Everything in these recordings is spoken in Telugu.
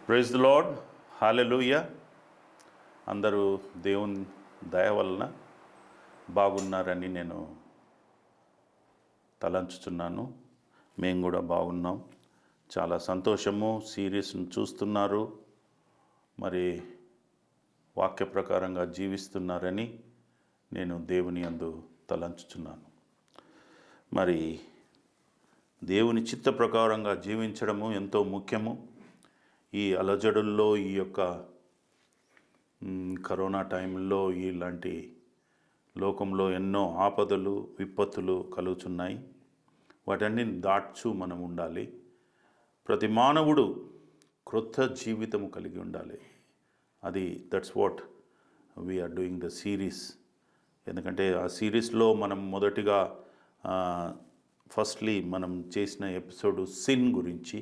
Praise the lord. హల్లెలూయా. అందరూ దేవుని దయ వలన బాగున్నారని నేను తలంచుచున్నాను. మేము కూడా బాగున్నాం. చాలా సంతోషము. సిరీస్ను చూస్తున్నారు, మరి వాక్య ప్రకారంగా జీవిస్తున్నారని నేను దేవుని యందు తలంచుచున్నాను. మరి దేవుని చిత్త ప్రకారంగా జీవించడము ఎంతో ముఖ్యము. ఈ అలజడుల్లో, ఈ యొక్క కరోనా టైంలో, ఇలాంటి లోకంలో ఎన్నో ఆపదలు విపత్తులు కలుగుతున్నాయి. వాటన్ని దాట్చు మనం ఉండాలి. ప్రతి మానవుడు క్రొత్త జీవితము కలిగి ఉండాలి. అది that's what we're doing the series. ఎందుకంటే ఆ సిరీస్లో మనం మొదటిగా ఫస్ట్లీ మనం చేసిన ఎపిసోడ్ సిన్ గురించి,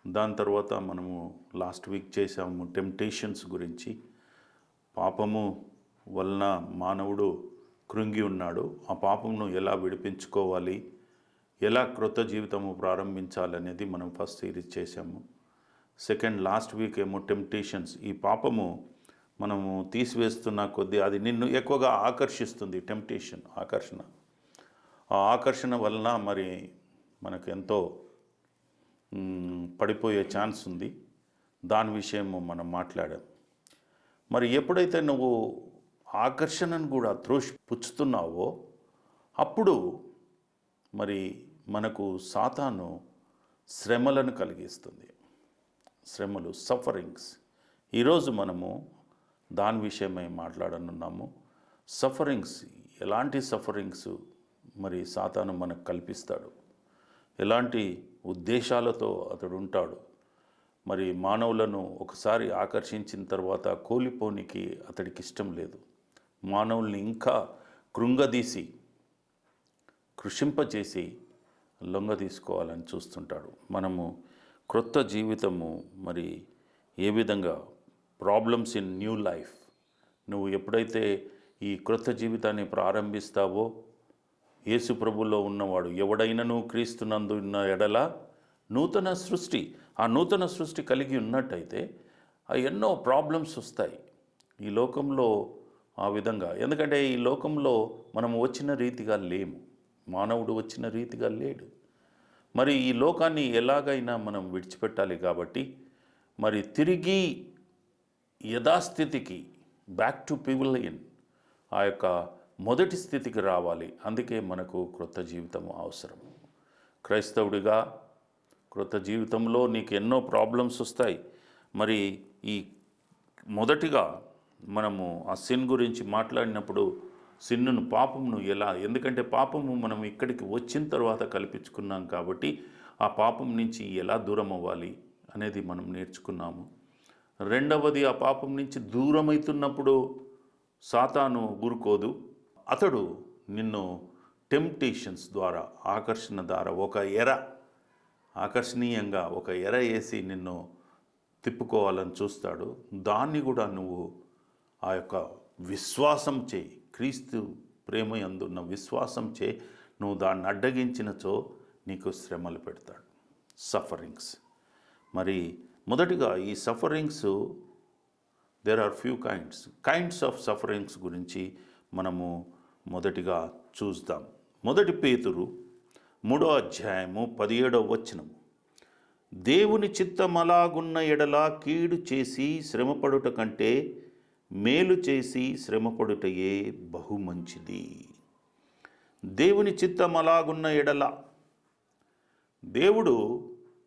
దాని తర్వాత మనము లాస్ట్ వీక్ చేసాము టెంప్టేషన్స్ గురించి. పాపము వలన మానవుడు కృంగి ఉన్నాడు. ఆ పాపమును ఎలా విడిపించుకోవాలి, ఎలా క్రొత్త జీవితము ప్రారంభించాలనేది మనం ఫస్ట్ సిరీస్ చేసాము. సెకండ్ లాస్ట్ వీక్ ఏమో టెంప్టేషన్స్. ఈ పాపము మనము తీసివేస్తున్న కొద్దీ అది నిన్ను ఎక్కువగా ఆకర్షిస్తుంది. టెంప్టేషన్, ఆకర్షణ. ఆ ఆకర్షణ వలన మరి మనకు ఎంతో పడిపోయే ఛాన్స్ ఉంది. దాని విషయము మనం మాట్లాడాం. మరి ఎప్పుడైతే నువ్వు ఆకర్షణను కూడా పుచ్చుతున్నావో అప్పుడు మరి మనకు సాతాను శ్రమలను కలిగిస్తుంది. శ్రమలు, సఫరింగ్స్. ఈరోజు మనము దాని విషయమై మాట్లాడనున్నాము. సఫరింగ్స్, ఎలాంటి సఫరింగ్స్ మరి సాతాను మనకు కల్పిస్తాడు, ఎలాంటి ఉద్దేశాలతో అతడు ఉంటాడు. మరి మానవులను ఒకసారి ఆకర్షించిన తర్వాత కోల్పోనికి అతడికి ఇష్టం లేదు. మానవుల్ని ఇంకా కృంగదీసి, కృషింపచేసి లొంగ తీసుకోవాలని చూస్తుంటాడు. మనము క్రొత్త జీవితము మరి ఏ విధంగా, ప్రాబ్లమ్స్ ఇన్ న్యూ లైఫ్, నువ్వు ఎప్పుడైతే ఈ క్రొత్త జీవితాన్ని ప్రారంభిస్తావో, యేసు ప్రభువులో ఉన్నవాడు ఎవడైనను క్రీస్తునందు ఉన్న ఎడల నూతన సృష్టి. ఆ నూతన సృష్టి కలిగి ఉన్నట్టయితే ఎన్నో ప్రాబ్లమ్స్ వస్తాయి ఈ లోకంలో. ఆ విధంగా, ఎందుకంటే ఈ లోకంలో మనం వచ్చిన రీతిగా లేము. మానవుడు వచ్చిన రీతిగా లేడు. మరి ఈ లోకాన్ని ఎలాగైనా మనం విడిచిపెట్టాలి. కాబట్టి మరి తిరిగి యథాస్థితికి, బ్యాక్ టు పివిలియన్, ఆ యొక్క మొదటి స్థితికి రావాలి. అందుకే మనకు క్రొత్త జీవితము అవసరం. క్రైస్తవుడిగా క్రొత్త జీవితంలో నీకు ఎన్నో ప్రాబ్లమ్స్ వస్తాయి. మరి ఈ మొదటిగా మనము ఆ సిన్ గురించి మాట్లాడినప్పుడు, సిన్నును, పాపమును ఎలా, ఎందుకంటే పాపము మనం ఇక్కడికి వచ్చిన తర్వాత కల్పించుకున్నాం కాబట్టి ఆ పాపం నుంచి ఎలా దూరం అవ్వాలి అనేది మనం నేర్చుకున్నాము. రెండవది, ఆ పాపం నుంచి దూరమవుతున్నప్పుడు సాతాను ఊరుకోదు. అతడు నిన్ను టెంప్టేషన్స్ ద్వారా, ఆకర్షణ ద్వారా ఒక ఆకర్షణీయంగా ఒక ఎర వేసి నిన్ను తిప్పుకోవాలని చూస్తాడు. దాన్ని కూడా నువ్వు ఆ యొక్క విశ్వాసం చేయి, క్రీస్తు ప్రేమ యందున్న విశ్వాసం చేయి. నువ్వు దాన్ని అడ్డగించినచో నీకు శ్రమలు పెడతాడు, సఫరింగ్స్. మరి మొదటిగా ఈ sufferings, there are few kinds of sufferings గురించి మనము మొదటిగా చూద్దాం. మొదటి పేతురు 3వ అధ్యాయము 17వ వచనము. దేవుని చిత్తమలాగున్న ఎడల కీడు చేసి శ్రమపడుట కంటే మేలు చేసి శ్రమపడుటయే బహు మంచిది. దేవుని చిత్తమలాగున్న ఎడల, దేవుడు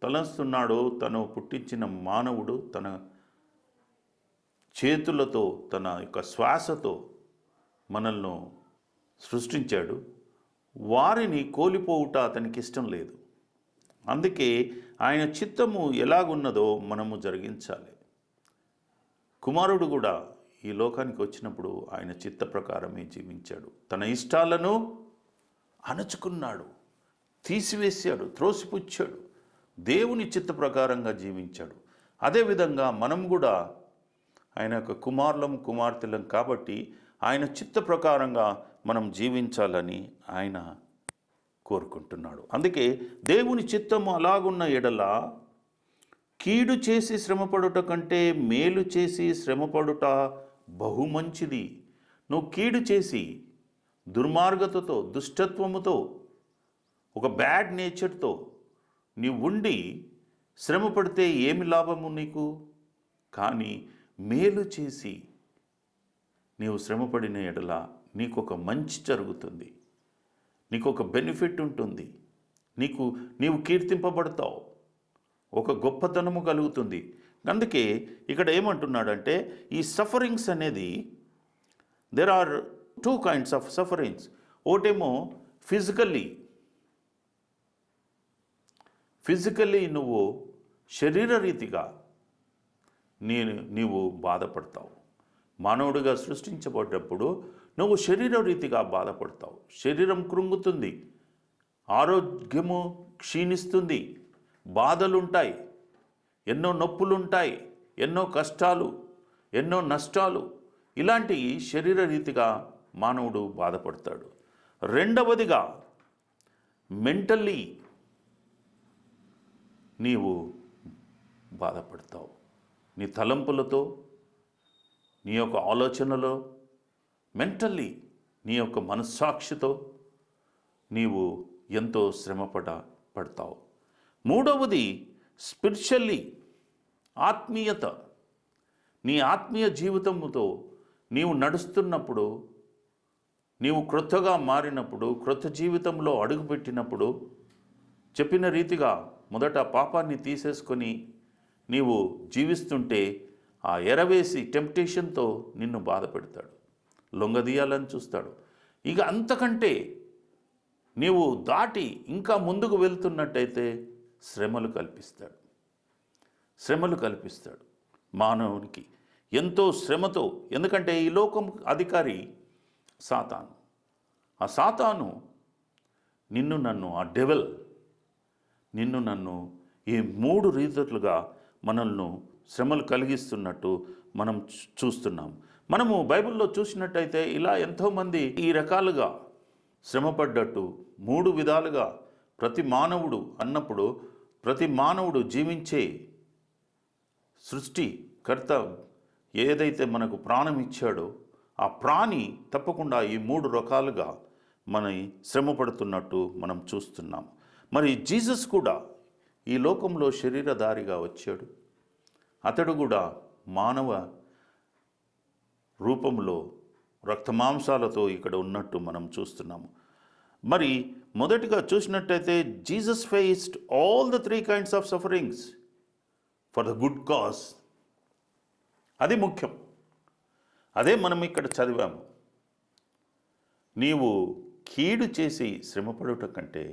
తలంస్తున్నాడు, తను పుట్టించిన మానవుడు తన చేతులతో, తన యొక్క శ్వాసతో మనల్ని సృష్టించాడు. వారిని కోల్పోవుట అతనికి ఇష్టం లేదు. అందుకే ఆయన చిత్తము ఎలాగున్నదో మనము జరిగించాలి. కుమారుడు కూడా ఈ లోకానికి వచ్చినప్పుడు ఆయన చిత్త ప్రకారమే జీవించాడు. తన ఇష్టాలను అణచుకున్నాడు, తీసివేశాడు, త్రోసిపుచ్చాడు. దేవుని చిత్త ప్రకారంగా జీవించాడు. అదేవిధంగా మనం కూడా ఆయన యొక్క కుమార్తెలం కాబట్టి ఆయన చిత్త ప్రకారంగా మనం జీవించాలని ఆయన కోరుకుంటున్నాడు. అందుకే దేవుని చిత్తము అలాగున్న ఎడల కీడు చేసి శ్రమపడుట కంటే మేలు చేసి శ్రమపడుట బహు మంచిది. నువ్వు కీడు చేసి దుర్మార్గతతో, దుష్టత్వముతో, ఒక బ్యాడ్ నేచర్తో నీవు ఉండి శ్రమ పడితే ఏమి లాభము నీకు? కానీ మేలు చేసి నీవు శ్రమపడిన ఎడల నీకు ఒక మంచి జరుగుతుంది, నీకు ఒక బెనిఫిట్ ఉంటుంది, నీవు కీర్తింపబడతావు, ఒక గొప్పతనము కలుగుతుంది. అందుకే ఇక్కడ ఏమంటున్నాడంటే ఈ సఫరింగ్స్ అనేది there are 2 kinds of sufferings. ఒకటేమో ఫిజికల్లీ నువ్వు శరీరరీతిగా నీవు బాధపడతావు. మానవుడిగా సృష్టించబడ్డప్పుడు నువ్వు శరీరరీతిగా బాధపడతావు. శరీరం కృంగుతుంది, ఆరోగ్యము క్షీణిస్తుంది, బాధలుంటాయి, ఎన్నో నొప్పులుంటాయి, ఎన్నో కష్టాలు, ఎన్నో నష్టాలు, ఇలాంటి శరీరరీతిగా మానవుడు బాధపడతాడు. రెండవదిగా మెంటల్లీ నీవు బాధపడతావు. నీ తలంపులతో, నీ యొక్క ఆలోచనలో, మెంటల్లీ నీ యొక్క మనస్సాక్షితో నీవు ఎంతో పడతావు. మూడవది స్పిరిచువల్లీ, ఆత్మీయత. నీ ఆత్మీయ జీవితముతో నీవు నడుస్తున్నప్పుడు, నీవు క్రొత్తగా మారినప్పుడు, క్రొత్త జీవితంలో అడుగుపెట్టినప్పుడు, చెప్పిన రీతిగా మొదట పాపాన్ని తీసేసుకొని నీవు జీవిస్తుంటే ఆ ఎరవేసి టెంప్టేషన్తో నిన్ను బాధ పెడతాడు, లొంగదీయాలని చూస్తాడు. ఇక అంతకంటే నీవు దాటి ఇంకా ముందుకు వెళ్తున్నట్టయితే శ్రమలు కల్పిస్తాడు మానవునికి ఎంతో శ్రమతో. ఎందుకంటే ఈ లోకం అధికారి సాతాను. ఆ సాతాను నిన్ను నన్ను, ఆ డెవల్ నిన్ను నన్ను ఈ 3 రీతులుగా మనల్ని శ్రమలు కలిగిస్తున్నట్టు మనం చూస్తున్నాం. మనము బైబిల్లో చూసినట్టయితే ఇలా ఎంతోమంది ఈ రకాలుగా శ్రమపడ్డట్టు 3 విధాలుగా ప్రతి మానవుడు అన్నప్పుడు, ప్రతి మానవుడు జీవించే సృష్టికర్త ఏదైతే మనకు ప్రాణం ఇచ్చాడో ఆ ప్రాణి తప్పకుండా ఈ 3 రకాలుగా మన శ్రమపడుతున్నట్టు మనం చూస్తున్నాం. మరి జీసస్ కూడా ఈ లోకంలో శరీరధారిగా వచ్చాడు. అతడు కూడా మానవ రూపంలో రక్తమాంసాలతో ఇక్కడ ఉన్నట్టు మనం చూస్తున్నాము. మరి మొదటిగా చూసినట్టయితే Jesus faced all the 3 kinds of sufferings for the good cause. అది ముఖ్యం. అదే మనం ఇక్కడ చదివాము. నీవు కీడు చేసి శ్రమపడుట కంటే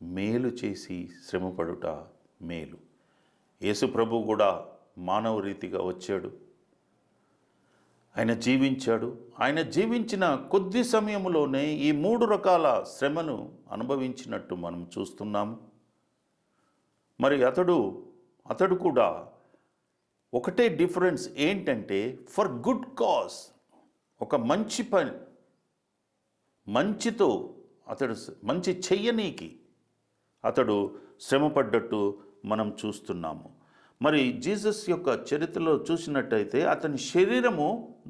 మేలు చేసి శ్రమపడుట మేలు. యేసు ప్రభు కూడా మానవ రీతిగా వచ్చాడు, ఆయన జీవించాడు. ఆయన జీవించిన కొద్ది సమయంలోనే ఈ 3 రకాల శ్రమను అనుభవించినట్టు మనం చూస్తున్నాము. మరి అతడు కూడా ఒకటే డిఫరెన్స్ ఏంటంటే ఫర్ గుడ్ కాజ్, ఒక మంచి పని, మంచితో అతడు మంచి చెయ్యనీకి అతడు శ్రమపడ్డట్టు మనం చూస్తున్నాము. మరి జీసస్ యొక్క చరిత్రలో చూసినట్టయితే అతని శరీరము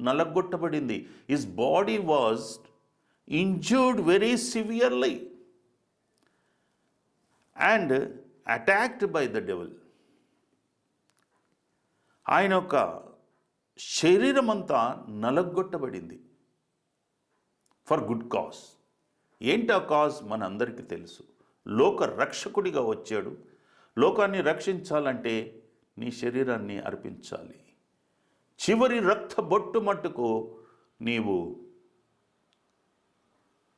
నలగొట్టబడింది. His body was injured very severely and attacked by the devil. ఆయన యొక్క శరీరం అంతా నలగొట్టబడింది ఫర్ గుడ్ కాజ్. ఏంటి ఆ కాజ్? మన అందరికీ తెలుసు. లోక రక్షకుడిగా వచ్చాడు. లోకాన్ని రక్షించాలంటే నీ శరీరాన్ని అర్పించాలి. చివరి రక్త బొట్టు మట్టుకు నీవు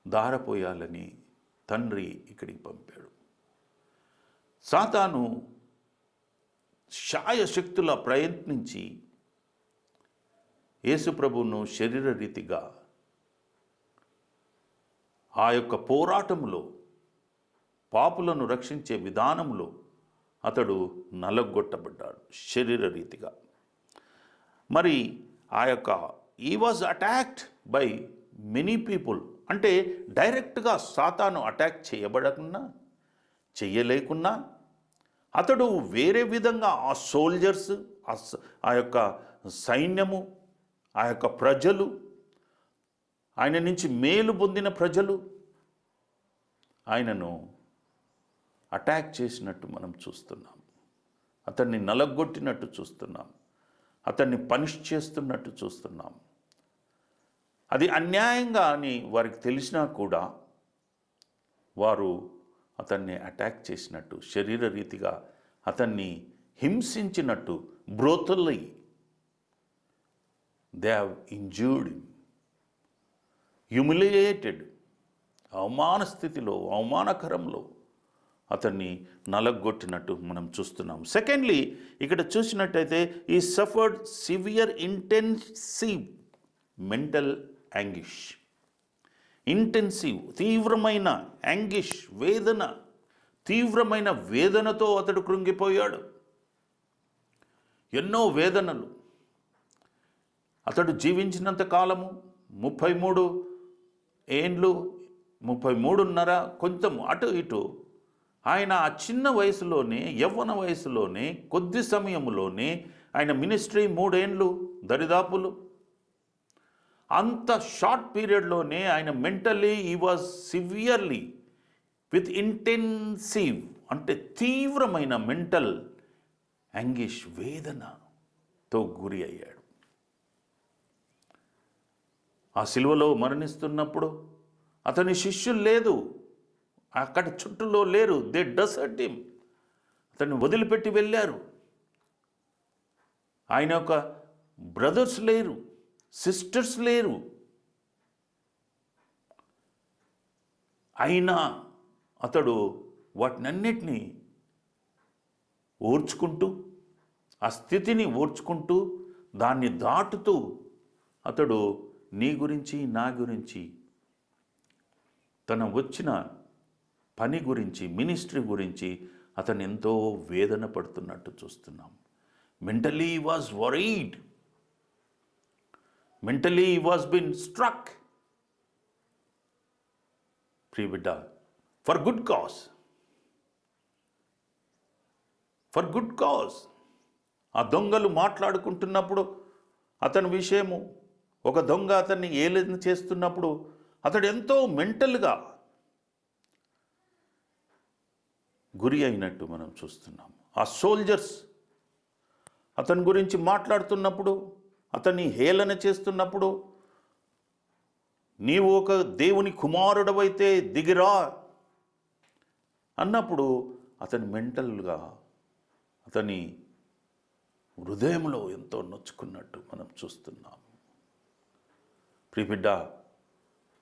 దారపోయాలని తండ్రి ఇక్కడికి పంపాడు. సాతాను శాయశక్తుల ప్రయత్నించి యేసుప్రభువును శరీరరీతిగా ఆ యొక్క పోరాటంలో, పాపులను రక్షించే విధానంలో అతడు నలగొట్టబడ్డాడు శరీరరీతిగా. మరి ఆ యొక్క ఈ was attacked by many people. అంటే డైరెక్ట్గా సాతాను అటాక్ చేయబడకున్నా, చెయ్యలేకున్నా అతడు వేరే విధంగా ఆ సోల్జర్స్, ఆ యొక్క సైన్యము, ఆ యొక్క ప్రజలు, ఆయన నుంచి మేలు పొందిన ప్రజలు ఆయనను అటాక్ చేసినట్టు మనం చూస్తున్నాం. అతన్ని నలగొట్టినట్టు చూస్తున్నాం. అతన్ని పనిష్ చేస్తున్నట్టు చూస్తున్నాం. అది అన్యాయంగా అని వారికి తెలిసినా కూడా వారు అతన్ని అటాక్ చేసినట్టు, శరీర రీతిగా అతన్ని హింసించినట్టు, brutally they have injured him, humiliated, అవమాన స్థితిలో, అవమానకరంలో అతన్ని నలగొట్టినట్టు మనం చూస్తున్నాం. సెకండ్లీ, ఇక్కడ చూసినట్టయితే he suffered severe intensive mental anguish. Intensive, తీవ్రమైన యాంగిష్, వేదన, తీవ్రమైన వేదనతో అతడు కృంగిపోయాడు. ఎన్నో వేదనలు. అతడు జీవించినంత కాలము 33 ఏండ్లు, 33.5, కొంచెం అటు ఇటు. ఆయన ఆ చిన్న వయసులోనే, యవ్వన వయసులోనే, కొద్ది సమయంలోనే ఆయన మినిస్ట్రీ 3 ఏండ్లు దరిదాపులు. అంత షార్ట్ పీరియడ్లోనే ఆయన మెంటలీ ఈ వాజ్ సివియర్లీ విత్ ఇంటెన్సివ్, అంటే తీవ్రమైన మెంటల్ యాంగిష్, వేదనతో గురి అయ్యాడు. ఆ సిలువలో మరణిస్తున్నప్పుడు అతని శిష్యులు లేదు, అక్కడ చుట్టూలో లేరు. దే డెసర్ట్ హిమ్, అతన్ని వదిలిపెట్టి వెళ్ళారు. ఆయన యొక్క బ్రదర్స్ లేరు, సిస్టర్స్ లేరు. అయినా అతడు వాటినన్నిటినీ ఓర్చుకుంటూ, ఆ స్థితిని ఓర్చుకుంటూ, దాన్ని దాటుతూ అతడు నీ గురించి, నా గురించి, తన వచ్చిన పని గురించి, మినిస్ట్రీ గురించి అతను ఎంతో వేదన పడుతున్నట్టు చూస్తున్నాం. Mentally was worried, mentally was been struck. ప్రియబిడ్డ, for good cause, for good cause. ఆ దొంగలు మాట్లాడుకుంటున్నప్పుడు అతని విషయము, ఒక దొంగ అతన్ని ఏలన చేస్తున్నప్పుడు అతడు ఎంతో మెంటల్గా గురి అయినట్టు మనం చూస్తున్నాం. ఆ సోల్జర్స్ అతని గురించి మాట్లాడుతున్నప్పుడు, అతన్ని హేళన చేస్తున్నప్పుడు, నీవు ఒక దేవుని కుమారుడవైతే దిగిరా అన్నప్పుడు అతని మెంటల్గా, అతని హృదయంలో ఎంతో నొచ్చుకున్నట్టు మనం చూస్తున్నాం. ప్రియబిడ్డ,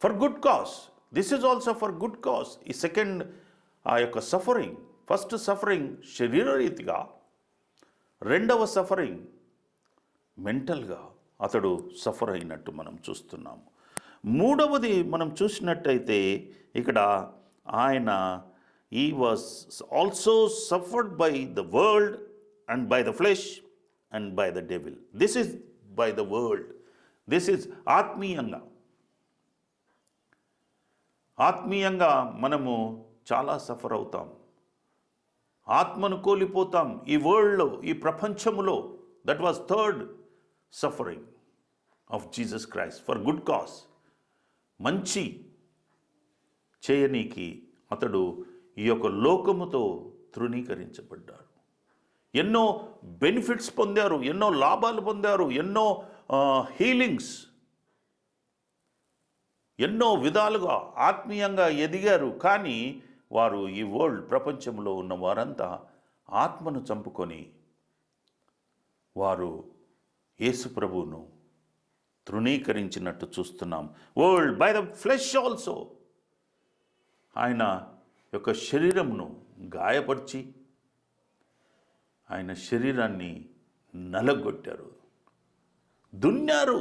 for good cause, this is also for good cause. ఈ సెకండ్, ఆ యొక్క సఫరింగ్, ఫస్ట్ సఫరింగ్ శరీరరీతిగా, రెండవ సఫరింగ్ మెంటల్గా అతడు సఫర్ అయినట్టు మనం చూస్తున్నాము. మూడవది మనం చూసినట్టయితే ఇక్కడ ఆయన ఈ was also suffered by the world and by the flesh and by the devil. This is by the world, this is ఆత్మీయంగా. ఆత్మీయంగా మనము చాలా సఫర్ అవుతాం, ఆత్మను కోల్పోతాం ఈ వరల్డ్లో, ఈ ప్రపంచములో. That was third suffering of Jesus Christ for good cause. మంచి చేయనీకి అతడు ఈ యొక్క లోకముతో తృణీకరించబడ్డాడు. ఎన్నో బెనిఫిట్స్ పొందారు, ఎన్నో లాభాలు పొందారు, ఎన్నో హీలింగ్స్, ఎన్నో విధాలుగా ఆత్మీయంగా ఎదిగారు. కానీ వారు ఈ వరల్డ్, ప్రపంచంలో ఉన్న వారంతా ఆత్మను చంపుకొని వారు యేసు ప్రభువును తృణీకరించినట్టు చూస్తున్నాం. World by the flesh also, ఆయన యొక్క శరీరమును గాయపరిచి ఆయన శరీరాన్ని నలగొట్టారు, దున్నారు.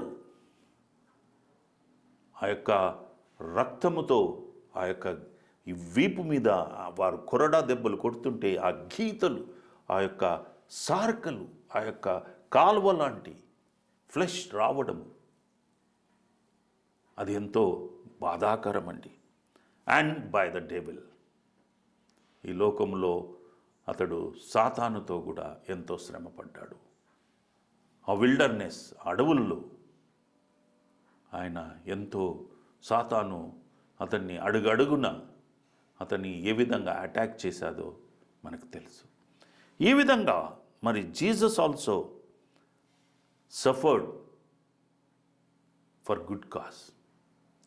ఆ యొక్క రక్తముతో ఆ యొక్క ఈ వీపు మీద వారు కొరడా దెబ్బలు కొడుతుంటే ఆ గీతలు, ఆ యొక్క సార్కలు, ఆ యొక్క కాలువ లాంటి ఫ్లెష్ రావడము, అది ఎంతో బాధాకరం అండి. అండ్ బై ద డెవిల్, ఈ లోకంలో అతడు సాతానుతో కూడా ఎంతో శ్రమపడ్డాడు. ఆ విల్డర్నెస్, అడవుల్లో ఆయన ఎంతో, సాతాను అతన్ని అడుగడుగున అతన్ని ఏ విధంగా అటాక్ చేశాదో మనకు తెలుసు. ఈ విధంగా మరి Jesus also suffered for good cause.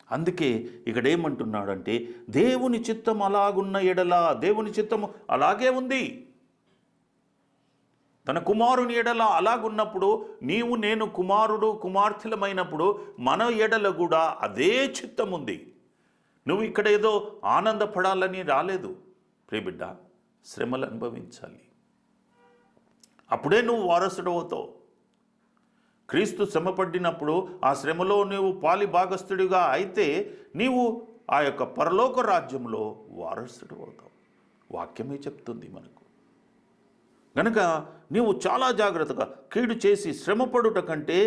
అందుకే ఇక్కడ ఏమంటున్నాడంటే, దేవుని చిత్తం అలాగున్న ఎడల, దేవుని చిత్తము అలాగే ఉంది. తన కుమారుని ఎడల అలాగున్నప్పుడు, నీవు నేను కుమారుడు కుమార్తెలమైనప్పుడు మన ఎడల కూడా అదే చిత్తం ఉంది. నువ్వు ఇక్కడ ఏదో ఆనందపడాలని రాలేదు ప్రియబిడ్డ, శ్రమలు అనుభవించాలి. అప్పుడే నువ్వు వారసుడు అవుతావు. క్రీస్తు శ్రమపడినప్పుడు ఆ శ్రమలో నీవు పాలి భాగస్థుడిగా అయితే నీవు ఆ యొక్క పరలోక రాజ్యంలో వారసుడు అవుతావు. వాక్యమే చెప్తుంది మనకు. గనుక నీవు చాలా జాగ్రత్తగా, కీడు చేసి శ్రమపడుట కంటే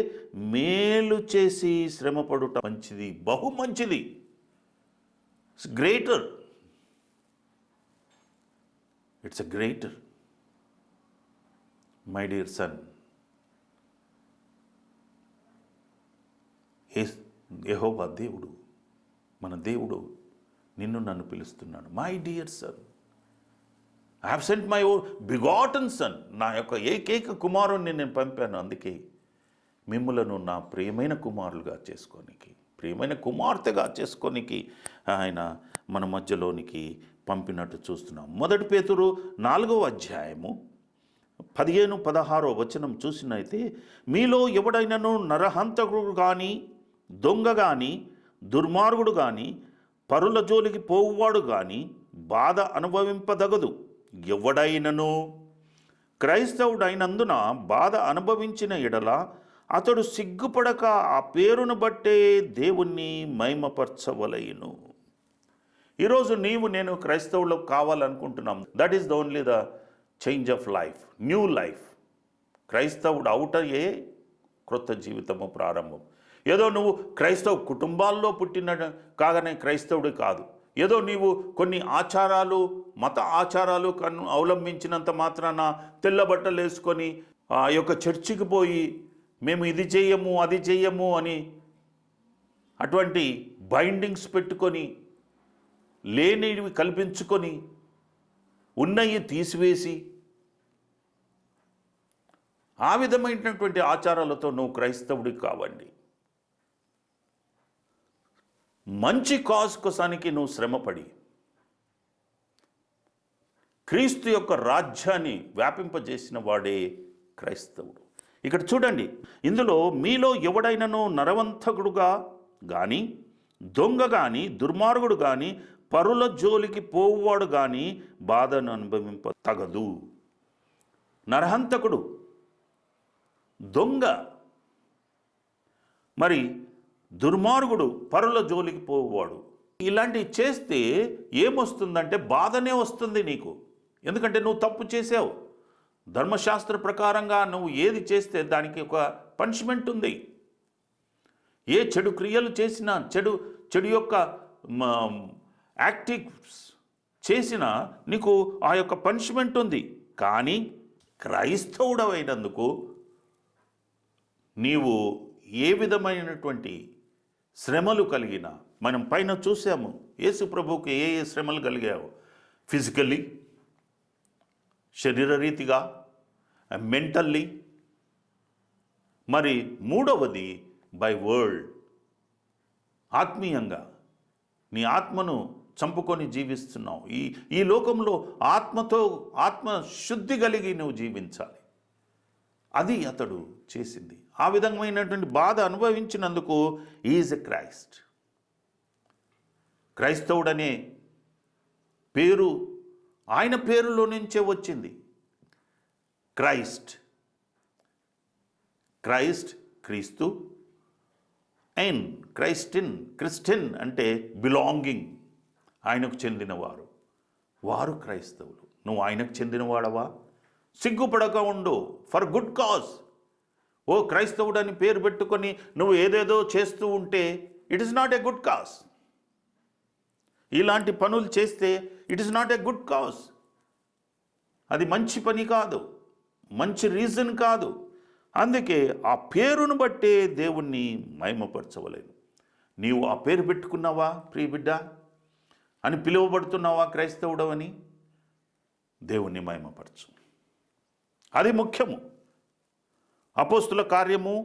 మేలు చేసి శ్రమపడుట మంచిది, బహు మంచిది. It's greater, it's a greater. My dear son, యెహోవా దేవుడు, మన దేవుడు నిన్ను నన్ను పిలుస్తున్నాడు. My dear son, I have sent my own begotten son. నా యొక్క ఏకైక కుమారుణ్ణి నేను పంపాను. అందుకే మిమ్ములను నా ప్రియమైన కుమారులుగా చేసుకోనికి, ప్రియమైన కుమార్తెగా చేసుకోనికి ఆయన మన మధ్యలోనికి పంపినట్టు చూస్తున్నాం. 1 పేతురు 4వ అధ్యాయము 15-16 వచనం చూసినైతే, మీలో ఎవడైనను నరహంతకుడు కానీ, దొంగ కానీ, దుర్మార్గుడు కానీ, పరుల జోలికి పోవువాడు కానీ బాధ అనుభవింపదగదు. ఎవడైనను క్రైస్తవుడైనందున బాధ అనుభవించిన ఎడల అతడు సిగ్గుపడక ఆ పేరును బట్టే దేవుణ్ణి మహిమపరచవలయును. ఈరోజు నీవు నేను క్రైస్తవులకు కావాలనుకుంటున్నాం. That is the only the change of life, new life. క్రైస్తవుడు అవుటయే క్రొత్త జీవితము ప్రారంభం. ఏదో నువ్వు క్రైస్తవ కుటుంబాల్లో పుట్టిన కాగానే క్రైస్తవుడు కాదు. ఏదో నీవు కొన్ని ఆచారాలు, మత ఆచారాలు అవలంబించినంత మాత్రాన తెల్ల బట్టలు వేసుకొని ఆ యొక్క చర్చికి పోయి మేము ఇది చెయ్యము అది చెయ్యము అని అటువంటి బైండింగ్స్ పెట్టుకొని, లేనివి కల్పించుకొని, ఉన్నవి తీసివేసి ఆ విధమైనటువంటి ఆచారాలతో నువ్వు క్రైస్తవుడికి కావండి. మంచి కాజ్ కోసానికి నువ్వు శ్రమపడి క్రీస్తు యొక్క రాజ్యాన్ని వ్యాపింపజేసిన వాడే క్రైస్తవుడు. ఇక్కడ చూడండి, ఇందులో మీలో ఎవడైనను నరవంతకుడుగా కానీ, దొంగ కానీ, దుర్మార్గుడు కానీ, పరుల జోలికి పోవువాడు కానీ బాధను అనుభవింప తగదు. నరహంతకుడు, దొంగ, మరి దుర్మార్గుడు, పరుల జోలికి పోవాడు, ఇలాంటివి చేస్తే ఏమొస్తుందంటే బాధనే వస్తుంది నీకు. ఎందుకంటే నువ్వు తప్పు చేసావు. ధర్మశాస్త్ర ప్రకారంగా నువ్వు ఏది చేస్తే దానికి ఒక పనిష్మెంట్ ఉంది. ఏ చెడు క్రియలు చేసినా, చెడు యొక్క యాక్టివ్స్ చేసినా నీకు ఆ యొక్క పనిష్మెంట్ ఉంది. కానీ క్రైస్తవుడమైనందుకు నీవు ఏ విధమైనటువంటి శ్రమలు కలిగినా, మనం పైన చూసాము యేసు ప్రభువుకి ఏ శ్రమలు కలిగావు, ఫిజికల్లీ, శరీరరీతిగా, మెంటల్లీ, మరి మూడవది బై వర్డ్, ఆత్మీయంగా నీ ఆత్మను చంపుకొని జీవిస్తున్నావు. ఈ లోకంలో ఆత్మశుద్ధి కలిగి నువ్వు జీవించాలి. అది అతడు చేసింది. ఆ విధమైనటువంటి బాధ అనుభవించినందుకు ఈజ్ ఎ క్రైస్ట్. క్రైస్తవుడనే పేరు ఆయన పేరులో నుంచే వచ్చింది. క్రైస్ట్, క్రీస్తు, అండ్ క్రిస్టియన్ అంటే బిలాంగింగ్, ఆయనకు చెందినవారు, వారు క్రైస్తవులు. నువ్వు ఆయనకు చెందినవాడవా? సిగ్గుపడక ఉండు, ఫర్ గుడ్ కాజ్. ఓ క్రైస్తవుడు అని పేరు పెట్టుకొని నువ్వు ఏదేదో చేస్తూ ఉంటే it is not a good cause. ఇలాంటి పనులు చేస్తే it is not a good cause. అది మంచి పని కాదు, మంచి రీజన్ కాదు. అందుకే ఆ పేరును బట్టే దేవుణ్ణి మహిమపరచవలేను. నీవు ఆ పేరు పెట్టుకున్నావా ప్రియ బిడ్డ అని పిలువబడుతున్నావా క్రైస్తవుడవని? దేవుణ్ణి మహిమపరచు, అది ముఖ్యము. అపోస్తుల కార్యము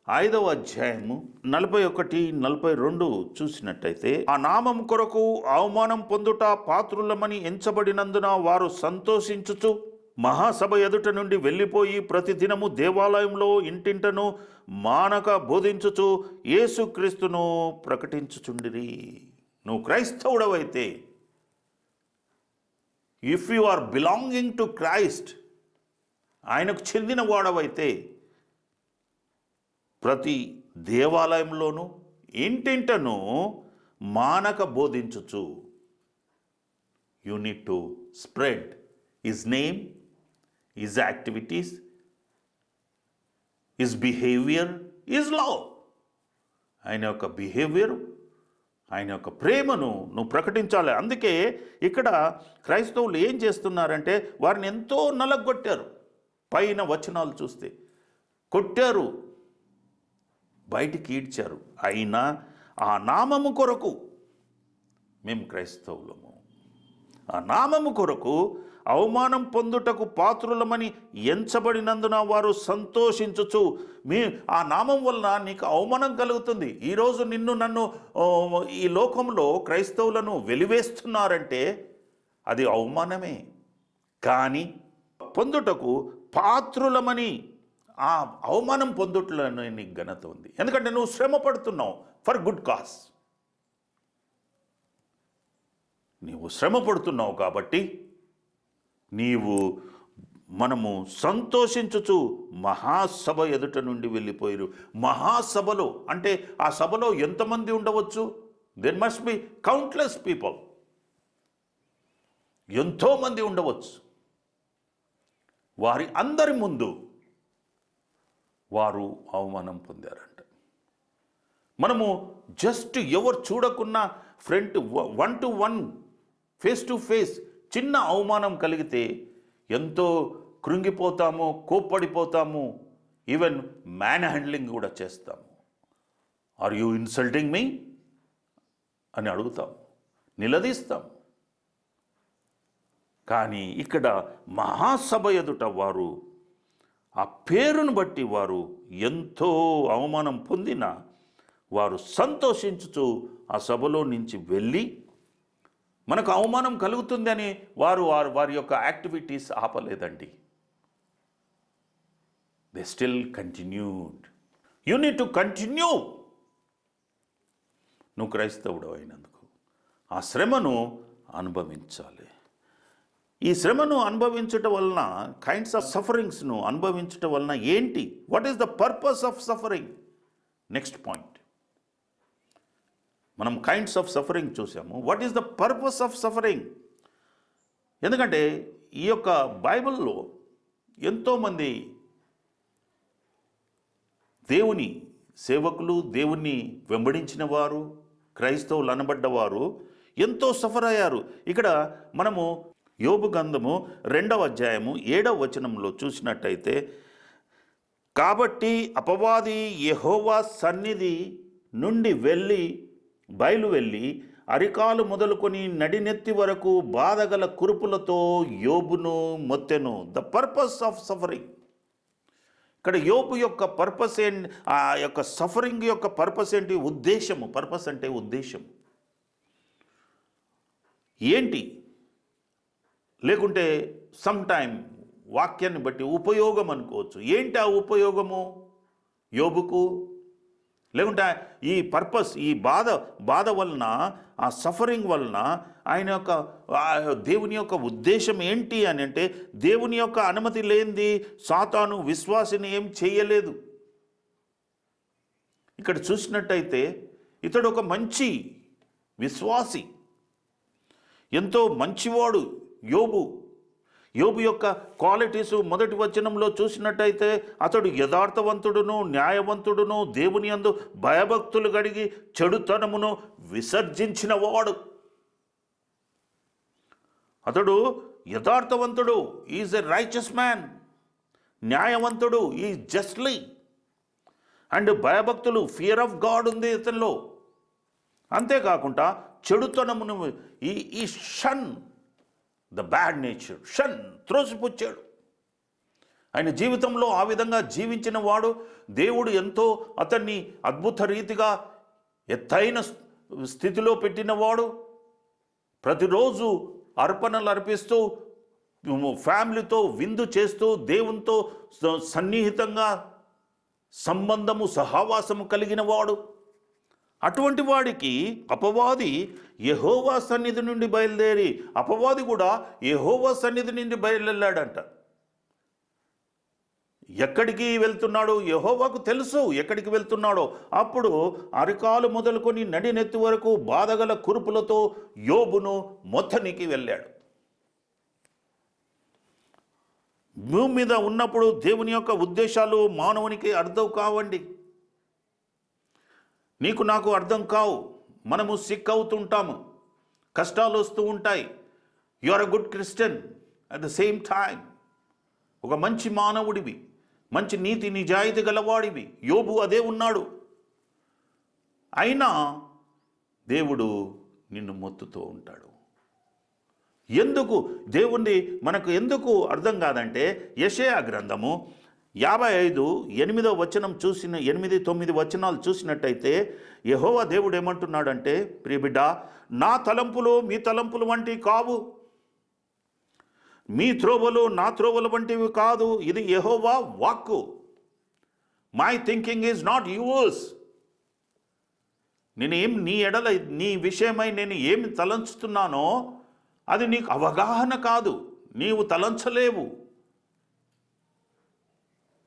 5వ అధ్యాయము 41-42 చూసినట్టయితే, ఆ నామం కొరకు అవమానం పొందుట పాత్రులమని ఎంచబడినందున వారు సంతోషించుచు మహాసభ ఎదుట నుండి వెళ్ళిపోయి ప్రతిదినము దేవాలయంలో ఇంటింటను మానక బోధించుచు యేసుక్రీస్తును ప్రకటించుచుండిరి. నువ్వు క్రైస్తవుడవైతే, if you are belonging to Christ, ఆయనకు చెందిన వాడవైతే ప్రతి దేవాలయంలోనూ ఇంటింటను మానక బోధించుచు, you need to spread his name, his activities, his behaviour, his love. ఆయన యొక్క బిహేవియర్, ఆయన యొక్క ప్రేమను నువ్వు ప్రకటించాలి. అందుకే ఇక్కడ క్రైస్తవులు ఏం చేస్తున్నారంటే వారిని ఎంతో నలగొట్టారు. పైన వచనాలు చూస్తే కొట్టారు, బయటికి ఈడ్చారు. అయినా ఆ నామము కొరకు, మేము క్రైస్తవులము, ఆ నామము కొరకు అవమానం పొందుటకు పాత్రులమని ఎంచబడినందున వారు సంతోషించుచు. ఆ నామం వలన నీకు అవమానం కలుగుతుంది. ఈరోజు నన్ను ఈ లోకంలో క్రైస్తవులను వెలివేస్తున్నారంటే అది అవమానమే. కానీ పొందుటకు పాత్రులమని, ఆ అవమానం పొందుటలోనే నీకు ఘనత ఉంది. ఎందుకంటే నువ్వు శ్రమ పడుతున్నావు ఫర్ గుడ్ కాజ్. నీవు శ్రమ పడుతున్నావు కాబట్టి మనము సంతోషించుచు మహాసభ ఎదుట నుండి వెళ్ళిపోయారు. మహాసభలో అంటే ఆ సభలో ఎంతమంది ఉండవచ్చు? There must be countless people, ఎంతోమంది ఉండవచ్చు. వారి అందరి ముందు వారు అవమానం పొందారంట. మనము జస్ట్ ఎవరు చూడకున్నా front 1-to-1 face to face చిన్న అవమానం కలిగితే ఎంతో కృంగిపోతాము, కోప్పడిపోతాము, ఈవెన్ మ్యాన్ హ్యాండ్లింగ్ కూడా చేస్తాము. ఆర్ యూ ఇన్సల్టింగ్ మీ అని అడుగుతాము, నిలదీస్తాము. కానీ ఇక్కడ మహాసభ ఎదుట వారు ఆ పేరును బట్టి వారు ఎంతో అవమానం పొందిన వారు సంతోషించుచు ఆ సభలో నుంచి వెళ్ళి, మనకు అవమానం కలుగుతుందని వారి యొక్క యాక్టివిటీస్ ఆపలేదండి. They still continued. You need to continue. నువ్వు క్రైస్తవుడు అయినందుకు ఆ శ్రమను అనుభవించాలి. ఈ శ్రమను అనుభవించటం వలన, కైండ్స్ ఆఫ్ సఫరింగ్స్ను అనుభవించటం వలన ఏంటి? What is the purpose of suffering? Next point. మనం కైండ్స్ ఆఫ్ సఫరింగ్ చూసాము. What is the purpose of suffering? ఎందుకంటే ఈ యొక్క బైబిల్లో ఎంతోమంది దేవుని సేవకులు, దేవుణ్ణి వెంబడించిన వారు, క్రైస్తవులు అనబడ్డవారు ఎంతో సఫర్ అయ్యారు. ఇక్కడ మనము యోబు గ్రంథము 2వ అధ్యాయము 7వ వచనంలో చూసినట్టయితే, కాబట్టి అపవాది యెహోవా సన్నిధి నుండి బయలువెళ్ళి అరికాలు మొదలుకొని నడినెత్తి వరకు బాధగల కురుపులతో యోబును మొత్తెను. The purpose of suffering. ఇక్కడ యోబు యొక్క పర్పస్ ఏంటి? ఆ యొక్క సఫరింగ్ యొక్క పర్పస్ ఏంటి? ఉద్దేశము. పర్పస్ అంటే ఉద్దేశం ఏంటి? లేకుంటే సమ్ టైమ్ వాక్యాన్ని బట్టి ఉపయోగం అనుకోవచ్చు. ఏంటి ఆ ఉపయోగము యోబుకు? లేకుంటే ఈ పర్పస్, ఈ బాధ వలన, ఆ సఫరింగ్ వలన ఆయన యొక్క దేవుని యొక్క ఉద్దేశం ఏంటి అని అంటే, దేవుని యొక్క అనుమతి లేనిది సాతాను విశ్వాసిని ఏం చేయలేదు. ఇక్కడ చూసినట్టయితే ఇతడు ఒక మంచి విశ్వాసి, ఎంతో మంచివాడు యోబు యొక్క క్వాలిటీసు మొదటి వచనంలో చూసినట్టయితే అతడు యథార్థవంతుడును, న్యాయవంతుడును, దేవుని యందు భయభక్తులు కలిగి చెడుతనమును విసర్జించిన వాడు. అతడు యథార్థవంతుడు, ఈజ్ ఎ రైచస్ మ్యాన్, న్యాయవంతుడు, ఈ జస్ట్లీ, అండ్ భయభక్తులు, ఫియర్ ఆఫ్ గాడ్ ఉంది ఇతనిలో. అంతేకాకుండా చెడుతనమును ఈ షన్ ద బ్యాడ్ నేచర్, షన్ త్రోసిపుచ్చాడు. ఆయన జీవితంలో ఆ విధంగా జీవించిన వాడు, దేవుడు ఎంతో అతన్ని అద్భుత రీతిగా ఎత్తైన స్థితిలో పెట్టినవాడు. ప్రతిరోజు అర్పణలు అర్పిస్తూ ఫ్యామిలీతో విందు చేస్తూ దేవునితో సన్నిహితంగా సంబంధము సహవాసము కలిగిన వాడు. అటువంటి వాడికి అపవాది యెహోవా సన్నిధి నుండి బయలుదేరి, అపవాది కూడా యెహోవా సన్నిధి నుండి బయలుదేరాడంట. ఎక్కడికి వెళ్తున్నాడో యెహోవాకు తెలుసు, ఎక్కడికి వెళ్తున్నాడో. అప్పుడు అరికాలు మొదలుకొని నడినెత్తి వరకు బాధగల కురుపులతో యోబును మొత్తనికి వెళ్ళాడు. భూమి మీద ఉన్నప్పుడు దేవుని యొక్క ఉద్దేశాలు మానవునికి అర్థం కావండి, నీకు నాకు అర్థం కావు. మనము సిక్ అవుతుంటాము, కష్టాలు వస్తూ ఉంటాయి. You are a good Christian at the same time, ఒక మంచి మానవుడివి, మంచి నీతి నిజాయితీ గలవాడివి. యోబు అదే ఉన్నాడు. అయినా దేవుడు నిన్ను మొత్తుతూ ఉంటాడు. ఎందుకు దేవుణ్ణి మనకు ఎందుకు అర్థం కాదంటే, యెషయా గ్రంథము 55:8 చూసిన 8-9 వచనాలు చూసినట్టయితే యెహోవా దేవుడు ఏమంటున్నాడంటే, ప్రియబిడ్డ, నా తలంపులు మీ తలంపులు వంటివి కావు, మీ త్రోవలు నా త్రోవల వంటివి కాదు. ఇది యెహోవా వాక్కు. My thinking is not yours. నేనేం నీ ఎడల నీ విషయమై నేను ఏమి తలంచుతున్నానో అది నీకు అవగాహన కాదు, నీవు తలంచలేవు.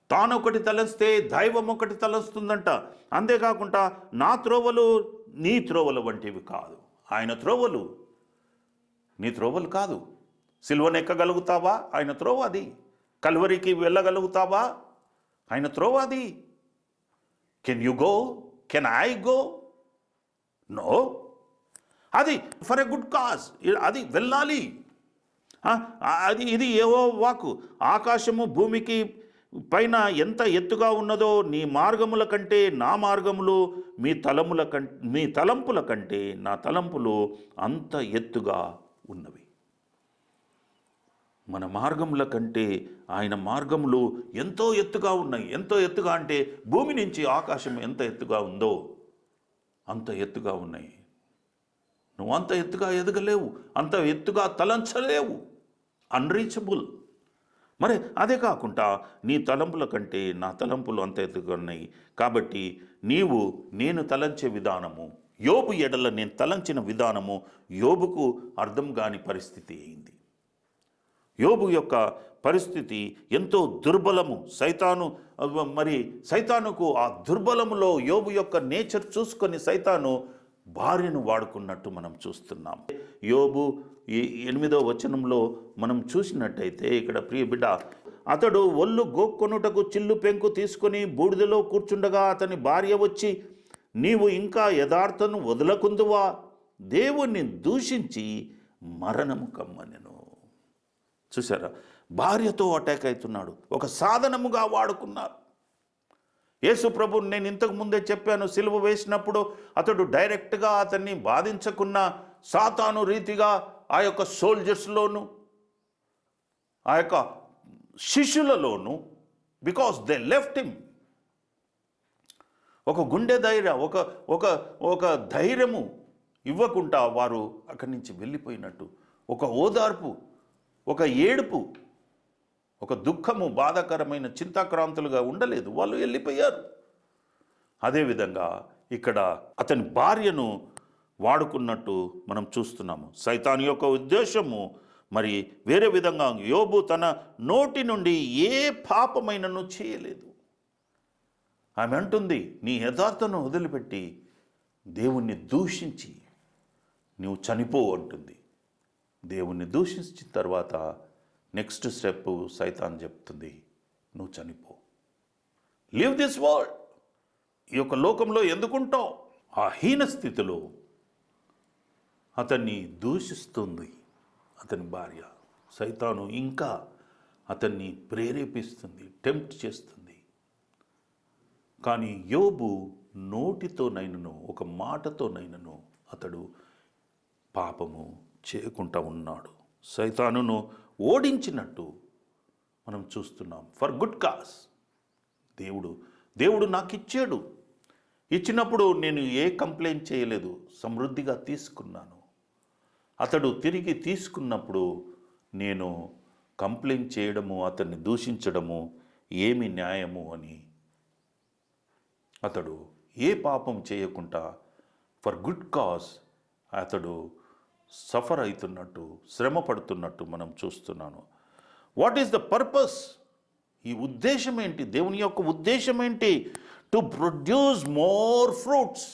తానొకటి తలంస్తే దైవం ఒకటి తలంస్తుందంట. అంతేకాకుండా నా త్రోవలు నీ త్రోవల వంటివి కాదు. ఆయన త్రోవలు నీ త్రోవలు కాదు. సిలువను ఎక్కగలుగుతావా? ఆయన త్రోవ అది. కల్వరికి వెళ్ళగలుగుతావా? ఆయన త్రోవ అది. Can you go? Can I go? No. అది ఫర్ ఎ గుడ్ కాజ్, అది వెళ్ళాలి. ఇది ఏవో వాకు. ఆకాశము భూమికి పైన ఎంత ఎత్తుగా ఉన్నదో నీ మార్గముల కంటే నా మార్గములు, మీ తలంపుల కంటే నా తలంపులు అంత ఎత్తుగా ఉన్నవి. మన మార్గముల కంటే ఆయన మార్గములు ఎంతో ఎత్తుగా ఉన్నాయి. ఎంతో ఎత్తుగా అంటే భూమి నుంచి ఆకాశం ఎంత ఎత్తుగా ఉందో అంత ఎత్తుగా ఉన్నాయి. నువ్వు అంత ఎత్తుగా ఎదగలేవు, అంత ఎత్తుగా తలంచలేవు, అన్రీచబుల్. మరి అదే కాకుండా నీ తలంపుల కంటే నా తలంపులు అంత ఎత్తుగా ఉన్నాయి. కాబట్టి నేను తలంచే విధానము, యోబు ఎడల నేను తలంచిన విధానము యోబుకు అర్థం కాని పరిస్థితి అయింది. యోబు యొక్క పరిస్థితి ఎంతో దుర్బలము. సైతానుకు ఆ దుర్బలములో యోబు యొక్క నేచర్ చూసుకొని సైతాను భార్యను వాడుకున్నట్టు మనం చూస్తున్నాం. యోబు 8వ వచనంలో మనం చూసినట్టయితే ఇక్కడ ప్రియ బిడ్డ, అతడు ఒళ్ళు గోక్కొనుటకు చిల్లు పెంకు తీసుకొని బూడిదలో కూర్చుండగా అతని భార్య వచ్చి, నీవు ఇంకా యథార్థను వదలకుందువా? దేవుణ్ణి దూషించి మరణము కమ్మనెను. చూసారా, భార్యతో అటాక్ అవుతున్నాడు. ఒక సాధనముగా వాడుకున్నారు. యేసు ప్రభు, నేను ఇంతకు ముందే చెప్పాను, సిలువ వేసినప్పుడు అతడు డైరెక్ట్గా అతన్ని బాధించకున్న సాతాను రీతిగా ఆ యొక్క సోల్జర్స్లోను ఆ యొక్క శిష్యులలోను, బికాస్ దే లెఫ్ట్ హిమ్, ఒక గుండె ధైర్యం, ఒక ధైర్యము ఇవ్వకుండా వారు అక్కడి నుంచి వెళ్ళిపోయినట్టు, ఒక ఓదార్పు, ఒక ఏడుపు, ఒక దుఃఖము, బాధాకరమైన చింతాక్రాంతులుగా ఉండలేదు, వాళ్ళు వెళ్ళిపోయారు. అదేవిధంగా ఇక్కడ అతని భార్యను వాడుకున్నట్టు మనం చూస్తున్నాము. సైతాను యొక్క ఉద్దేశము మరి వేరే విధంగా, యోబు తన నోటి నుండి ఏ పాపమైనను చేయలేదు. ఆమె అంటుంది, నీ యథార్థను వదిలిపెట్టి దేవుణ్ణి దూషించి నువ్వు చనిపో అంటుంది. దేవుణ్ణి దూషించిన తర్వాత నెక్స్ట్ స్టెప్ సైతాన్ చెప్తుంది, నువ్వు చనిపో, లివ్ దిస్ వరల్డ్, ఈ యొక్క లోకంలో ఎందుకుంటావు? ఆ హీన స్థితిలో అతన్ని దూషిస్తుంది అతని భార్య. సైతాను ఇంకా అతన్ని ప్రేరేపిస్తుంది, టెంప్ట్ చేస్తుంది. కానీ యోబు నోటితోనైనను, ఒక మాటతోనైనను అతడు పాపము చేయకుండా ఉన్నాడు. సైతానును ఓడించినట్టు మనం చూస్తున్నాం. For good cause. దేవుడు నాకు ఇచ్చాడు. ఇచ్చినప్పుడు నేను ఏ కంప్లైంట్ చేయలేదు, సమృద్ధిగా తీసుకున్నాను. అతడు తిరిగి తీసుకున్నప్పుడు నేను కంప్లైంట్ చేయడము, అతన్ని దూషించడము ఏమి న్యాయము అని అతడు ఏ పాపం చేయకుండా ఫర్ గుడ్ కాజ్ అతడు సఫర్ అవుతున్నట్టు, శ్రమ పడుతున్నట్టు మనం చూస్తున్నాను. What is the purpose? ఈ ఉద్దేశం ఏంటి? దేవుని యొక్క ఉద్దేశం ఏంటి? To produce more fruits.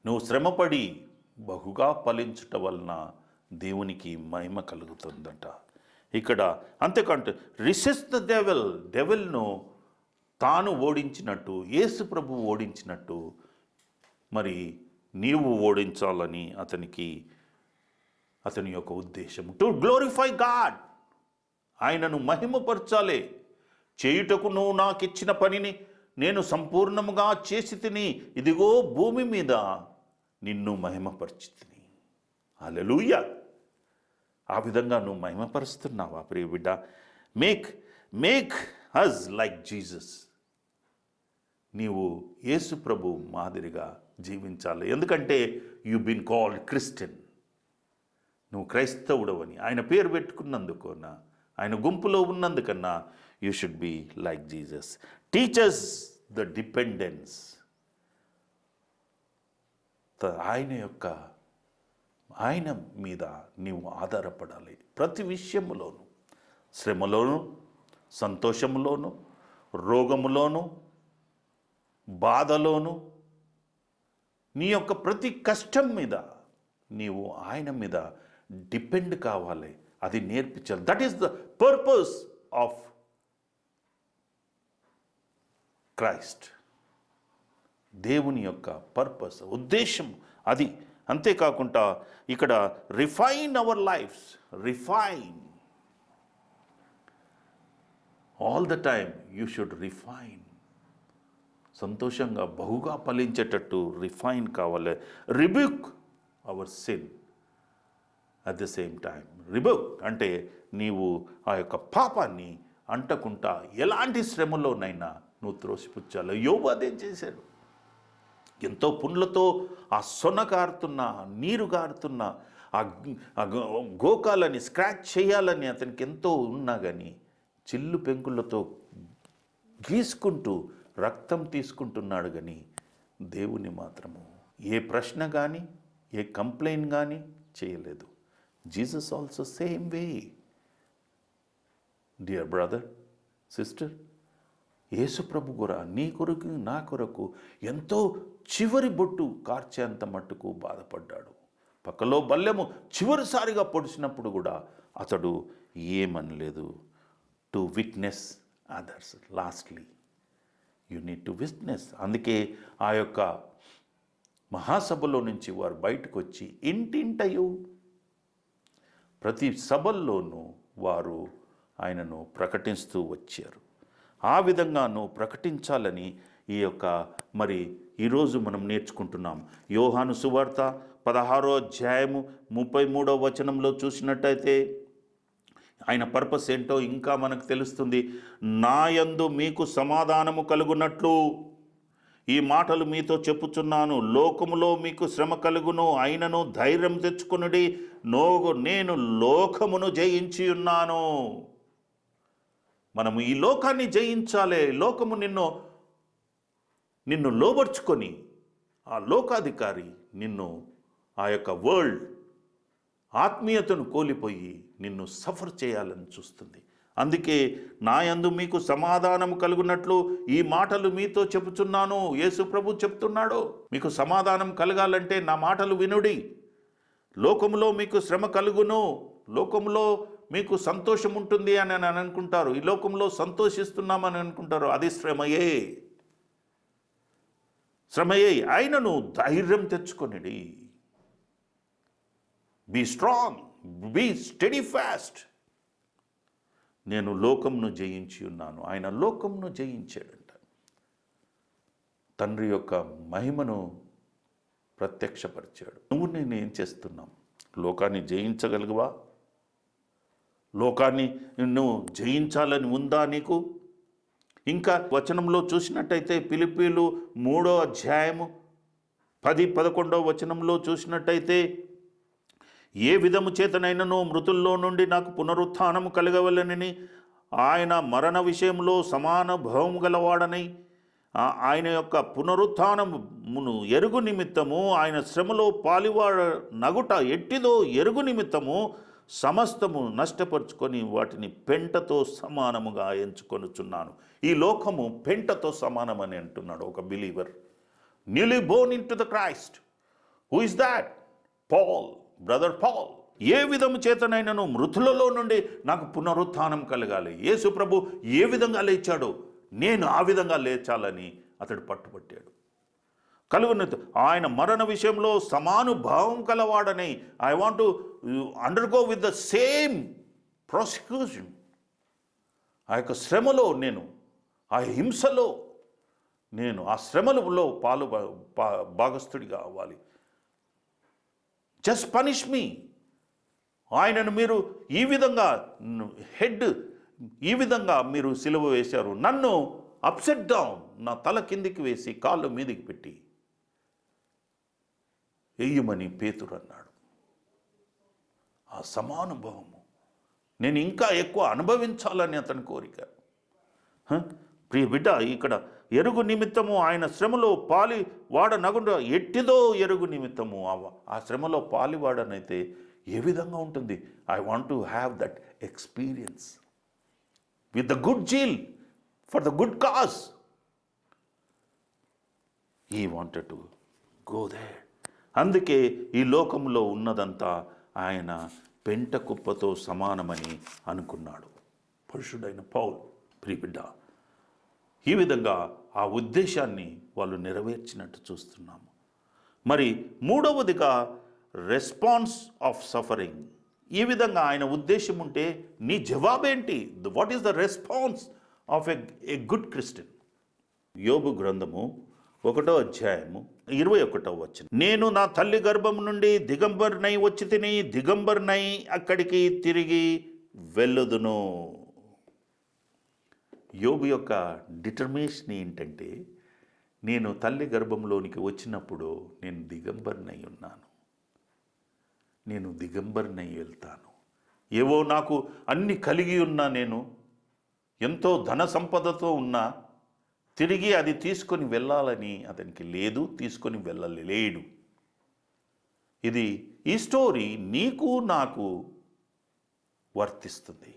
నువ్వు శ్రమపడి బహుగా ఫలించుట వలన దేవునికి మహిమ కలుగుతుందట. ఇక్కడ అంతేకాంటే రిసిస్ట్ ద డెవిల్ను తాను ఓడించినట్టు, యేసు ప్రభువు ఓడించినట్టు మరి నీవు ఓడించాలని అతని యొక్క ఉద్దేశం. To glorify God. ఆయనను మహిమపరచాలి. చేయుటకు నువ్వు నాకు ఇచ్చిన పనిని నేను సంపూర్ణముగా చేసి తిని, ఇదిగో భూమి మీద నిన్ను మహిమపరిచి తిని. హల్లెలూయా. ఆ విధంగా నువ్వు మహిమపరుస్తున్నావా ప్రియ బిడ్డ? Make us like Jesus. నీవు యేసు ప్రభు మాదిరిగా జీవించాలి. ఎందుకంటే యు బీన్ కాల్డ్ క్రిస్టియన్. నువ్వు క్రైస్తవుడవని ఆయన పేరు పెట్టుకున్నందుకన్నా, ఆయన గుంపులో ఉన్నందుకన్నా you should be like Jesus. Teachers the dependence. ఆయన మీద నీవు ఆధారపడాలి ప్రతి విషయములోను. శ్రమలోను, సంతోషములోను, రోగములోను, బాధలోను, నీ యొక్క ప్రతి కష్టం మీద నీవు ఆయన మీద డిపెండ్ కావాలి. అది నేర్పించాలి. That is the purpose of Christ. దేవుని యొక్క పర్పస్, ఉద్దేశం అది. అంతేకాకుండా ఇక్కడ refine our lives. Refine all the time you should refine. సంతోషంగా బహుగా ఫలించేటట్టు రిఫైన్ కావాలి. Rebuke our sin at the same time. Rebuke అంటే నీవు ఆ యొక్క పాపాన్ని అంటకుండా ఎలాంటి శ్రమలోనైనా నువ్వు త్రోసిపుచ్చాలి. యోబు అదేం చేశాడు. ఎంతో పుండ్లతో ఆ సొన కారుతున్న, నీరు కారుతున్న ఆ గోకాలని స్క్రాచ్ చేయాలని అతనికి ఎంతో ఉన్నా కానీ చిల్లు పెంకులతో గీసుకుంటూ రక్తం తీసుకుంటున్నాడు. కానీ దేవుని మాత్రము ఏ ప్రశ్న కానీ ఏ కంప్లైంట్ కానీ చేయలేదు. Jesus also same way. Dear brother, sister, యేసు ప్రభు కూడా నీ కొరకు నా కొరకు ఎంతో చివరి బొట్టు కార్చేంత మట్టుకు బాధపడ్డాడు. పక్కలో బల్లెము చివరిసారిగా పొడిచినప్పుడు కూడా అతడు ఏమనలేదు. To witness others. Lastly you need to witness. అందుకే ఆ యొక్క మహాసభలో నుంచి వారు బయటకు వచ్చి ఇంటింటయు ప్రతి సభల్లోనూ వారు ఆయనను ప్రకటిస్తూ వచ్చారు. ఆ విధంగా నువ్వు ప్రకటించాలని ఈ యొక్క మరి ఈరోజు మనం నేర్చుకుంటున్నాం. యోహాను సువార్త 16వ అధ్యాయము 33వ వచనంలో చూసినట్టయితే ఆయన పర్పస్ ఏంటో ఇంకా మనకు తెలుస్తుంది. నా యందు మీకు సమాధానము కలుగునట్లు ఈ మాటలు మీతో చెప్పుచున్నాను. లోకములో మీకు శ్రమ కలుగును, అయినను ధైర్యం తెచ్చుకొనుడి, నేను లోకమును జయించి ఉన్నాను. మనము ఈ లోకాన్ని జయించాలి. లోకము నిన్ను లోబర్చుకొని ఆ లోకాధికారి నిన్ను ఆ యొక్క వరల్డ్ ఆత్మీయతను కోల్పోయి నిన్ను సఫర్ చేయాలని చూస్తుంది. అందుకే నా యందు మీకు సమాధానం కలుగునట్లు ఈ మాటలు మీతో చెప్పుచున్నాను. యేసు ప్రభు చెప్తున్నాడు, మీకు సమాధానం కలగాలంటే నా మాటలు వినుడి. లోకములో మీకు శ్రమ కలుగును, లోకంలో మీకు సంతోషం ఉంటుంది అని అనుకుంటారు. ఈ లోకంలో సంతోషిస్తున్నామని అనుకుంటారు. అది శ్రమయే. ఆయనను ధైర్యం తెచ్చుకొనిడి. Be strong. Be steadfast. నేను లోకంను జయించి ఉన్నాను. ఆయన లోకంను జయించాడంట. తండ్రి యొక్క మహిమను ప్రత్యక్షపరిచాడు. నువ్వు నేను ఏం చేస్తున్నాం? లోకాన్ని జయించగలిగవా? లోకాన్ని నువ్వు జయించాలని ఉందా నీకు? ఇంకా వచనంలో చూసినట్టయితే ఫిలిప్పీలు 3వ అధ్యాయము 10-11 వచనంలో చూసినట్టయితే, ఏ విధము చేతనైనను మృతుల్లో నుండి నాకు పునరుత్థానము కలగవలనని ఆయన మరణ విషయంలో సమాన భావము గలవాడనై ఆయన యొక్క పునరుత్థానమును ఎరుగు నిమిత్తము ఆయన శ్రమలో పాలివాడ నగుట ఎట్టిదో ఎరుగు నిమిత్తము సమస్తము నష్టపరుచుకొని వాటిని పెంటతో సమానముగా ఎంచుకొనుచున్నాను. ఈ లోకము పెంటతో సమానమని అంటున్నాడు ఒక believer. Newly born in to the Christ. Who is that? Paul, brother Paul. ఏ విధము చేతనైనను మృతులలో నుండి నాకు పునరుత్థానం కలగాలి. యేసు ప్రభు ఏ విధంగా లేచాడో నేను ఆ విధంగా లేచాలని అతడు పట్టుబట్టాడు. కలుగున ఆయన మరణ విషయంలో సమానుభావం కలవాడని, I want to undergo with the same prosecution. ఆ యొక్క శ్రమలో నేను, ఆ హింసలో నేను, ఆ శ్రమలలో భాగస్థుడిగా అవ్వాలి. జస్ట్ పనిష్ మీ. ఆయనను మీరు ఈ విధంగా హెడ్, ఈ విధంగా మీరు సిలువ వేశారు. నన్ను అప్సెట్ డౌన్, నా తల కిందికి వేసి కాళ్ళు మీదికి పెట్టి వెయ్యమని పేతురు అన్నాడు. ఆ సమానుభవము నేను ఇంకా ఎక్కువ అనుభవించాలని అతని కోరిక. ప్రియ బిడ్డ, ఇక్కడ ఎరుగు నిమిత్తము ఆయన శ్రమలో పాలివాడ నగుండ ఎట్టిదో ఎరుగు నిమిత్తము. ఆ శ్రమలో పాలివాడనైతే ఏ విధంగా ఉంటుంది? I want to have that experience with the good zeal for the good cause. He wanted to go there. అందుకే ఈ లోకంలో ఉన్నదంతా ఆయన పెంట కుప్పతో సమానమని అనుకున్నాడు పురుషుడైన పౌలు. ప్రియబిడ్డ, ఈ విధంగా ఆ ఉద్దేశాన్ని వాళ్ళు నెరవేర్చినట్టు చూస్తున్నాము. మరి మూడవదిగా రెస్పాన్స్ ఆఫ్ సఫరింగ్. ఈ విధంగా ఆయన ఉద్దేశం ఉంటే నీ జవాబేంటి? What is the response of a good Christian? యోబు గ్రంథము 1వ అధ్యాయము 21వ వచనం. నేను నా తల్లి గర్భం నుండి దిగంబర్నై వచ్చి తిని దిగంబర్నై అక్కడికి తిరిగి వెళ్ళుదును. యోబు యొక్క డిటర్మినేషన్ ఏంటంటే, నేను తల్లి గర్భంలోనికి వచ్చినప్పుడు నేను దిగంబర్నై ఉన్నాను, నేను దిగంబర్నై వెళ్తాను. ఏవో నాకు అన్ని కలిగి ఉన్నా, నేను ఎంతో ధన సంపదతో ఉన్నా, తిరిగి అది తీసుకొని వెళ్ళాలని అతనికి లేదు, తీసుకొని వెళ్ళలేడు. ఇది ఈ స్టోరీ నీకు నాకు వర్తిస్తుంది.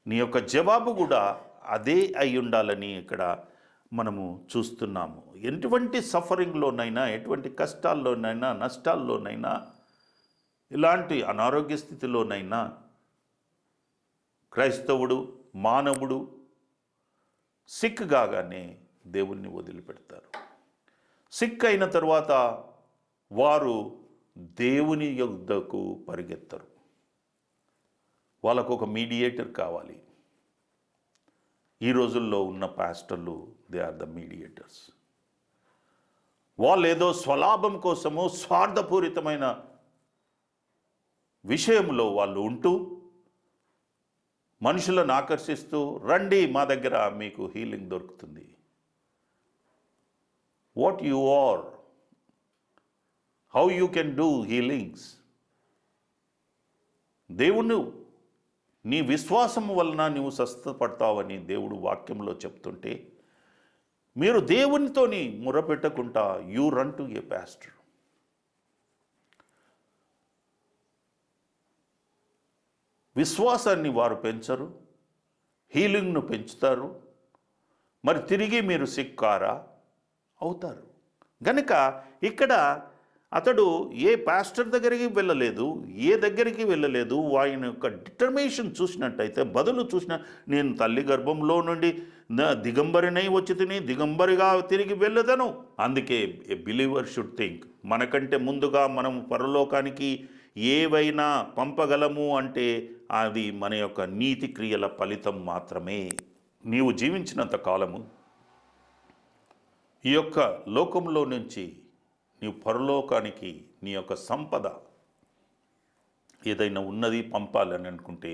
నీ యొక్క జవాబు కూడా అదే అయి ఉండాలని ఇక్కడ మనము చూస్తున్నాము. ఎటువంటి సఫరింగ్లోనైనా, ఎటువంటి కష్టాల్లోనైనా, నష్టాల్లోనైనా, ఇలాంటి అనారోగ్య స్థితిలోనైనా క్రైస్తవుడు, మానవుడు సిక్ కాగానే దేవుణ్ణి వదిలిపెడతారు. సిక్ అయిన తర్వాత వారు దేవుని యొద్దకు పరిగెత్తరు. వాళ్ళకు ఒక మీడియేటర్ కావాలి. ఈ రోజుల్లో ఉన్న పాస్టర్లు, దే ఆర్ ద మీడియేటర్స్. వాళ్ళు ఏదో స్వలాభం కోసము స్వార్థపూరితమైన విషయంలో వాళ్ళు ఉంటూ మనుషులను ఆకర్షిస్తూ, రండి మా దగ్గర మీకు హీలింగ్ దొరుకుతుంది. What you are, how you can do healings. దేవుడు నీ విశ్వాసము వలన నువ్వు స్వస్థపడతావని దేవుడు వాక్యంలో చెప్తుంటే, మీరు దేవునితోని మొరపెట్టకుండా you run to a pastor. విశ్వాసాన్ని వారు పెంచరు, హీలింగ్ను పెంచుతారు. మరి తిరిగి మీరు సిక్కారా? అవుతారు. గనుక ఇక్కడ అతడు ఏ పాస్టర్ దగ్గరికి వెళ్ళలేదు, ఏ దగ్గరికి వెళ్ళలేదు. ఆయన యొక్క డిటర్మినేషన్ చూసినట్టయితే, బదులు చూసిన, నేను తల్లి గర్భంలో నుండి దిగంబరినై వచ్చి తిని దిగంబరిగా తిరిగి వెళ్ళదను. అందుకే ఏ బిలీవర్ షుడ్ థింక్, మనకంటే ముందుగా మనం పరలోకానికి ఏవైనా పంపగలము అంటే అది మన యొక్క నీతి క్రియల ఫలితం మాత్రమే. నీవు జీవించినంత కాలము ఈ యొక్క లోకంలో నుంచి నీవు పరలోకానికి నీ యొక్క సంపద ఏదైనా ఉన్నది పంపాలని అనుకుంటే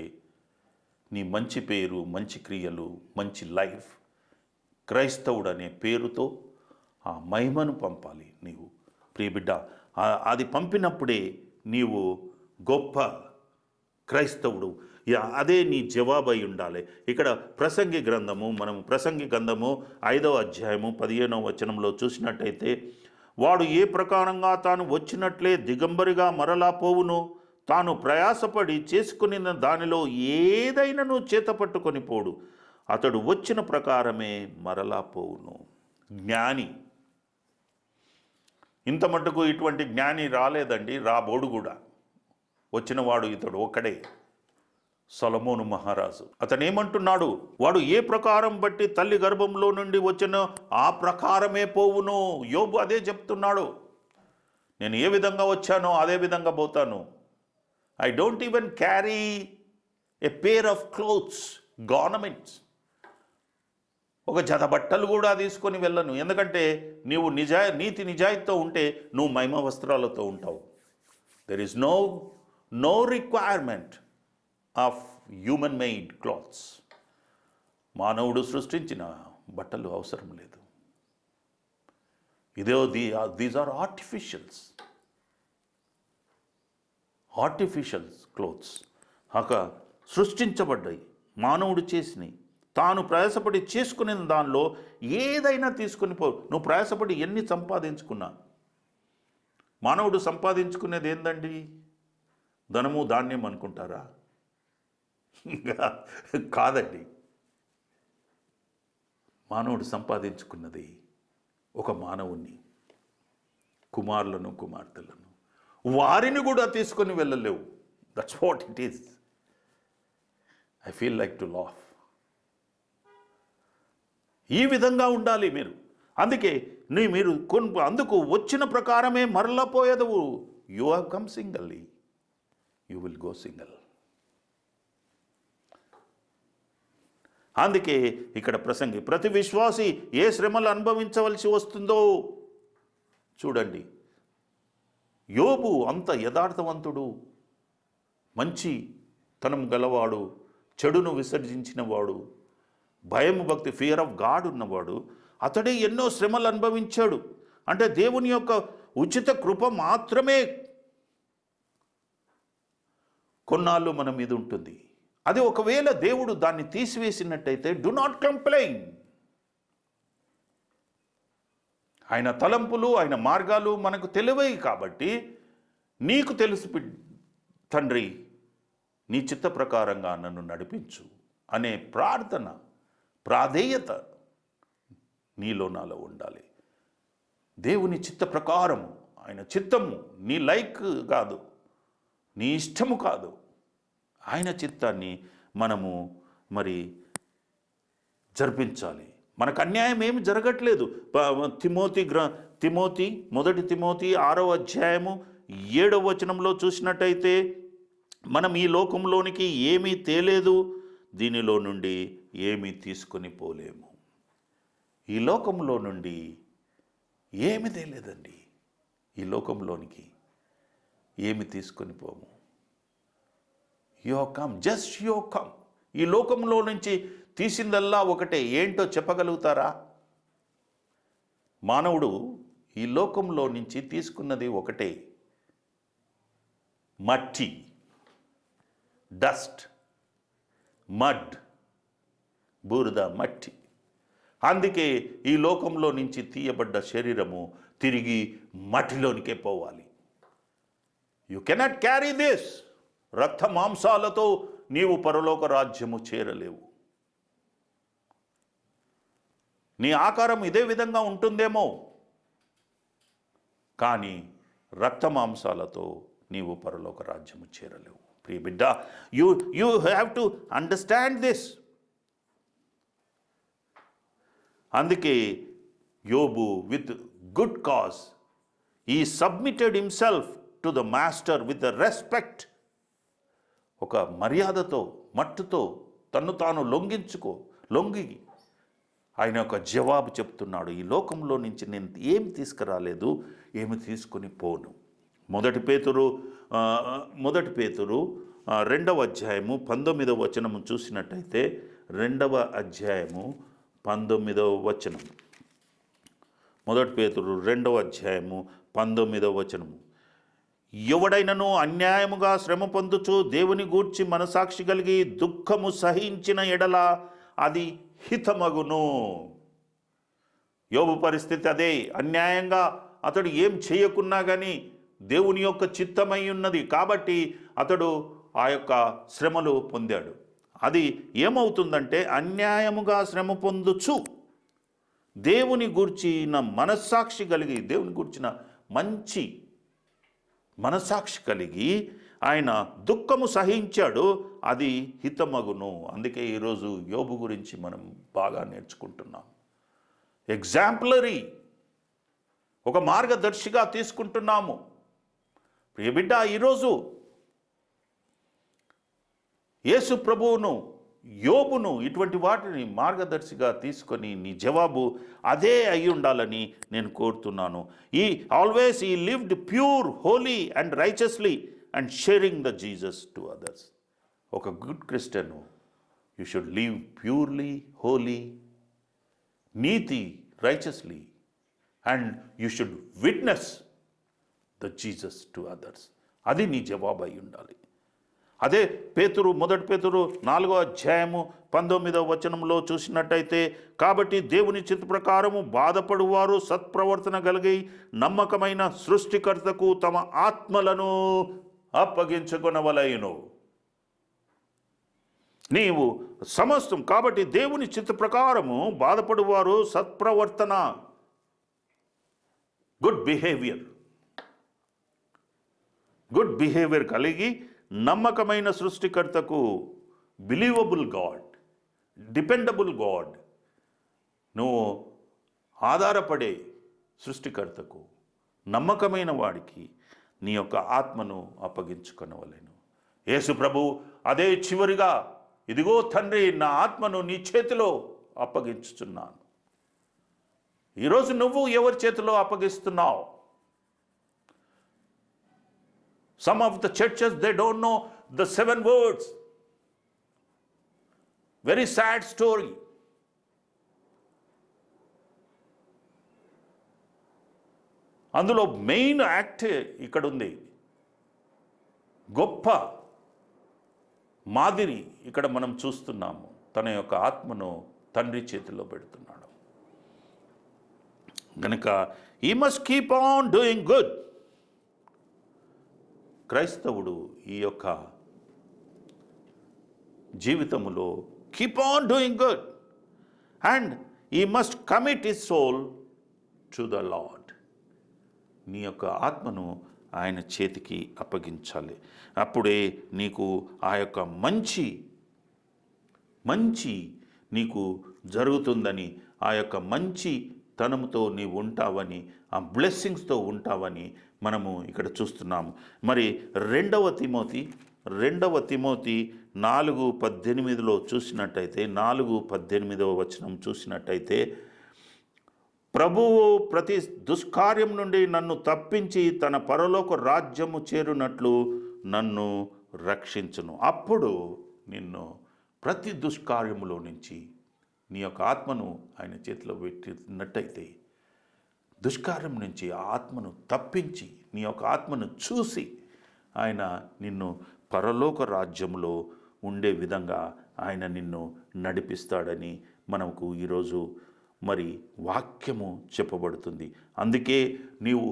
నీ మంచి పేరు, మంచి క్రియలు, మంచి లైఫ్, క్రైస్తవుడు అనే పేరుతో ఆ మహిమను పంపాలి నీవు ప్రియబిడ్డ. అది పంపినప్పుడే నీవు గొప్ప క్రైస్తవుడు. అదే నీ జవాబై ఉండాలి. ఇక్కడ ప్రసంగి గ్రంథము, మనం ప్రసంగి గ్రంథము 5వ అధ్యాయము 15వ వచనంలో చూసినట్టయితే, వాడు ఏ ప్రకారంగా తాను వచ్చినట్లే దిగంబరిగా మరలా పోవును, తాను ప్రయాసపడి చేసుకుని దానిలో ఏదైనాను చేతపట్టుకొని పోడు, అతడు వచ్చిన ప్రకారమే మరలా పోవును. జ్ఞాని, ఇంత మటుకు ఇటువంటి జ్ఞాని రాలేదండి, రాబోడు కూడా. వచ్చినవాడు ఇతడు ఒక్కడే, సొలొమోను మహారాజు. అతను ఏమంటున్నాడు, వాడు ఏ ప్రకారం బట్టి తల్లి గర్భంలో నుండి వచ్చిన ఆ ప్రకారమే పోవును. యోబు అదే చెప్తున్నాడు, నేను ఏ విధంగా వచ్చానో అదే విధంగా పోతాను. I don't even carry a pair of clothes, garments, ఒక జత బట్టలు కూడా తీసుకొని వెళ్ళను. ఎందుకంటే నీవు నీతి నిజాయితీతో ఉంటే నువ్వు మహిమ వస్త్రాలతో ఉంటావు. There is no requirement of human made clothes. మానవుడు సృష్టించిన బట్టలు అవసరం లేదు. These are artificials clothes. సృష్టించబడ్డాయి, మానవుడు చేసినవి. తాను ప్రయాసపడి చేసుకునే దానిలో ఏదైనా తీసుకుని పో. నువ్వు ప్రయాసపడి ఎన్ని సంపాదించుకున్నా, మానవుడు సంపాదించుకునేది ఏందండి? ధనము ధాన్యం అనుకుంటారా? కాదండి. మానవుడు సంపాదించుకున్నది ఒక మానవుణ్ణి, కుమారులను, కుమార్తెలను, వారిని కూడా తీసుకొని వెళ్ళలేవు. That's what it is. I feel like to laugh. ఈ విధంగా ఉండాలి మీరు. అందుకే మీరు అందుకు వచ్చిన ప్రకారమే మరలా పోయేదవు. You have come singly, you will go single. అందుకే ఇక్కడ ప్రసంగి, ప్రతి విశ్వాసి ఏ శ్రమలు అనుభవించవలసి వస్తుందో చూడండి. యోబు అంత యథార్థవంతుడు, మంచి తనం గలవాడు, చెడును విసర్జించినవాడు, భయం, భక్తి, ఫియర్ ఆఫ్ గాడ్ ఉన్నవాడు. అతడే ఎన్నో శ్రమలు అనుభవించాడు. అంటే దేవుని యొక్క ఉచిత కృప మాత్రమే కొన్నాళ్ళు మన మీద ఉంటుంది. అది ఒకవేళ దేవుడు దాన్ని తీసివేసినట్టయితే డు నాట్ కంప్లైన్. ఆయన తలంపులు, ఆయన మార్గాలు మనకు తెలివై కాబట్టి, నీకు తెలుసు తండ్రి, నీ చిత్త ప్రకారంగా నన్ను నడిపించు అనే ప్రాధేయత నీలో నాలో ఉండాలి. దేవుని చిత్త ప్రకారం, ఆయన చిత్తము, నీ లైక్ కాదు, నీ ఇష్టము కాదు, ఆయన చిత్తాన్ని మనము మరి జరిపించాలి. మనకు అన్యాయం ఏమి జరగట్లేదు. మొదటి తిమోతి 6వ అధ్యాయము 7వ వచనంలో చూసినట్టయితే, మనం ఈ లోకంలోనికి ఏమీ తేలేదు, దీనిలో నుండి ఏమీ తీసుకొని పోలేము. ఈ లోకంలో నుండి ఏమి తేలేదండి. ఈ లోకంలోనికి ఏమి తీసుకొని పోము. You come, just you come. ఈ లోకంలో నుంచి తీసిందల్లా ఒకటే. ఏంటో చెప్పగలుగుతారా? మానవుడు ఈ లోకంలో నుంచి తీసుకున్నది ఒకటే, మట్టి, డస్ట్, మడ్, బూరద, మట్టి. అందుకే ఈ లోకంలో నుంచి తీయబడ్డ శరీరము తిరిగి మట్టిలోనికే పోవాలి. You cannot carry this. రక్త మాంసాలతో నీవు పరలోక రాజ్యము చేరలేవు. నీ ఆకారం ఇదే విధంగా ఉంటుందేమో, కానీ రక్త మాంసాలతో నీవు పరలోక రాజ్యము చేరలేవు. ప్రియ బిడ్డ, you have to understand this. అందుకే యోబు విత్ గుడ్ కాజ్ ఈ submitted himself to the master with the respect, ఒక మర్యాదతో మట్టుతో తన్ను తాను లొంగి ఆయన ఒక జవాబు చెప్తున్నాడు, ఈ లోకంలో నుంచి నేను ఏమి తీసుకురాలేదు, ఏమి తీసుకొని పోను. మొదటి పేతురు 2వ అధ్యాయము 19వ వచనము చూసినట్టయితే 2వ అధ్యాయము 19వ వచనం, మొదటి పేతురు 2వ అధ్యాయము 19వ వచనము, ఎవడైనను అన్యాయముగా శ్రమ పొందుచు దేవుని గూర్చి మనసాక్షి కలిగి దుఃఖము సహించిన ఎడల అది హితమగును. యోబు పరిస్థితి అదే. అన్యాయంగా అతడు ఏం చేయకున్నా కానీ దేవుని యొక్క చిత్తమై ఉన్నది కాబట్టి అతడు ఆ యొక్క శ్రమలు పొందాడు. అది ఏమవుతుందంటే అన్యాయముగా శ్రమ పొందుచు దేవుని గూర్చిన మనస్సాక్షి కలిగి, దేవుని గూర్చిన మంచి మనసాక్షి కలిగి ఆయన దుఃఖము సహించాడు, అది హితమగును. అందుకే ఈరోజు యోబు గురించి మనం బాగా నేర్చుకుంటున్నాం. ఎగ్జాంపులరీ, ఒక మార్గదర్శిగా తీసుకుంటున్నాము. ప్రియ బిడ్డ, ఈరోజు యేసు ప్రభువును, యోబును, ఇటువంటి వాటిని మార్గదర్శిగా తీసుకొని నీ జవాబు అదే అయి ఉండాలని నేను కోరుతున్నాను. Always he lived pure, holy and righteously and sharing the Jesus to others. ఒక good Christian, you should live purely, holy, నీతి, righteously, and you should witness the Jesus to others. అది నీ జవాబు అయి ఉండాలి. అదే మొదటి పేతురు 4వ అధ్యాయము 19వ వచనంలో చూసినట్టయితే, కాబట్టి దేవుని చిత్త ప్రకారము బాధపడువారు సత్ప్రవర్తన కలిగి నమ్మకమైన సృష్టికర్తకు తమ ఆత్మలను అప్పగించుకొనవలెను. నీవు సమస్తం, కాబట్టి దేవుని చిత్త ప్రకారము బాధపడువారు సత్ప్రవర్తన, గుడ్ బిహేవియర్ కలిగి నమ్మకమైన సృష్టికర్తకు, బిలీవబుల్ గాడ్, డిపెండబుల్ గాడ్, నువ్వు ఆధారపడే సృష్టికర్తకు, నమ్మకమైన వాడికి నీ యొక్క ఆత్మను అప్పగించుకొనవలెను. యేసు ప్రభు అదే చివరిగా, ఇదిగో తండ్రి, నా ఆత్మను నీ చేతిలో అప్పగించుచున్నాను. ఈరోజు నువ్వు ఎవరి చేతిలో అప్పగిస్తున్నావు? Some of the churches, they don't know the 7 words. Very sad story. అందులో మెయిన్ యాక్ట్ ఇక్కడ ఉంది. గొప్ప మాదిరి ఇక్కడ మనం చూస్తున్నాము. తన యొక్క ఆత్మను తండ్రి చేతిలో పెడుతున్నాడు. కనుక he must keep on doing good. క్రైస్తవుడు ఈ యొక్క జీవితములో keep on doing good and he must commit his soul to the lord. నీ యొక్క ఆత్మను ఆయన చేతికి అప్పగించాలి. అప్పుడే నీకు ఆ యొక్క మంచి నీకు జరుగుతుందని, ఆ యొక్క మంచి తనముతో నీవు ఉంటావని, ఆ బ్లెస్సింగ్స్తో ఉంటావని మనము ఇక్కడ చూస్తున్నాము. మరి 2వ తిమోతి 4:18 చూసినట్టయితే, 4:18 వచనం చూసినట్టయితే, ప్రభువు ప్రతి దుష్కార్యం నుండి నన్ను తప్పించి తన పరలోక రాజ్యము చేరునట్లు నన్ను రక్షించును. అప్పుడు నిన్ను ప్రతి దుష్కార్యములో నుంచి నీ యొక్క ఆత్మను ఆయన చేతిలో పెట్టినట్టయితే, దుష్కార్యం నుంచి ఆ ఆత్మను తప్పించి నీ యొక్క ఆత్మను చూసి ఆయన నిన్ను పరలోక రాజ్యంలో ఉండే విధంగా ఆయన నిన్ను నడిపిస్తాడని మనకు ఈరోజు మరి వాక్యము చెప్పబడుతుంది. అందుకే నీవు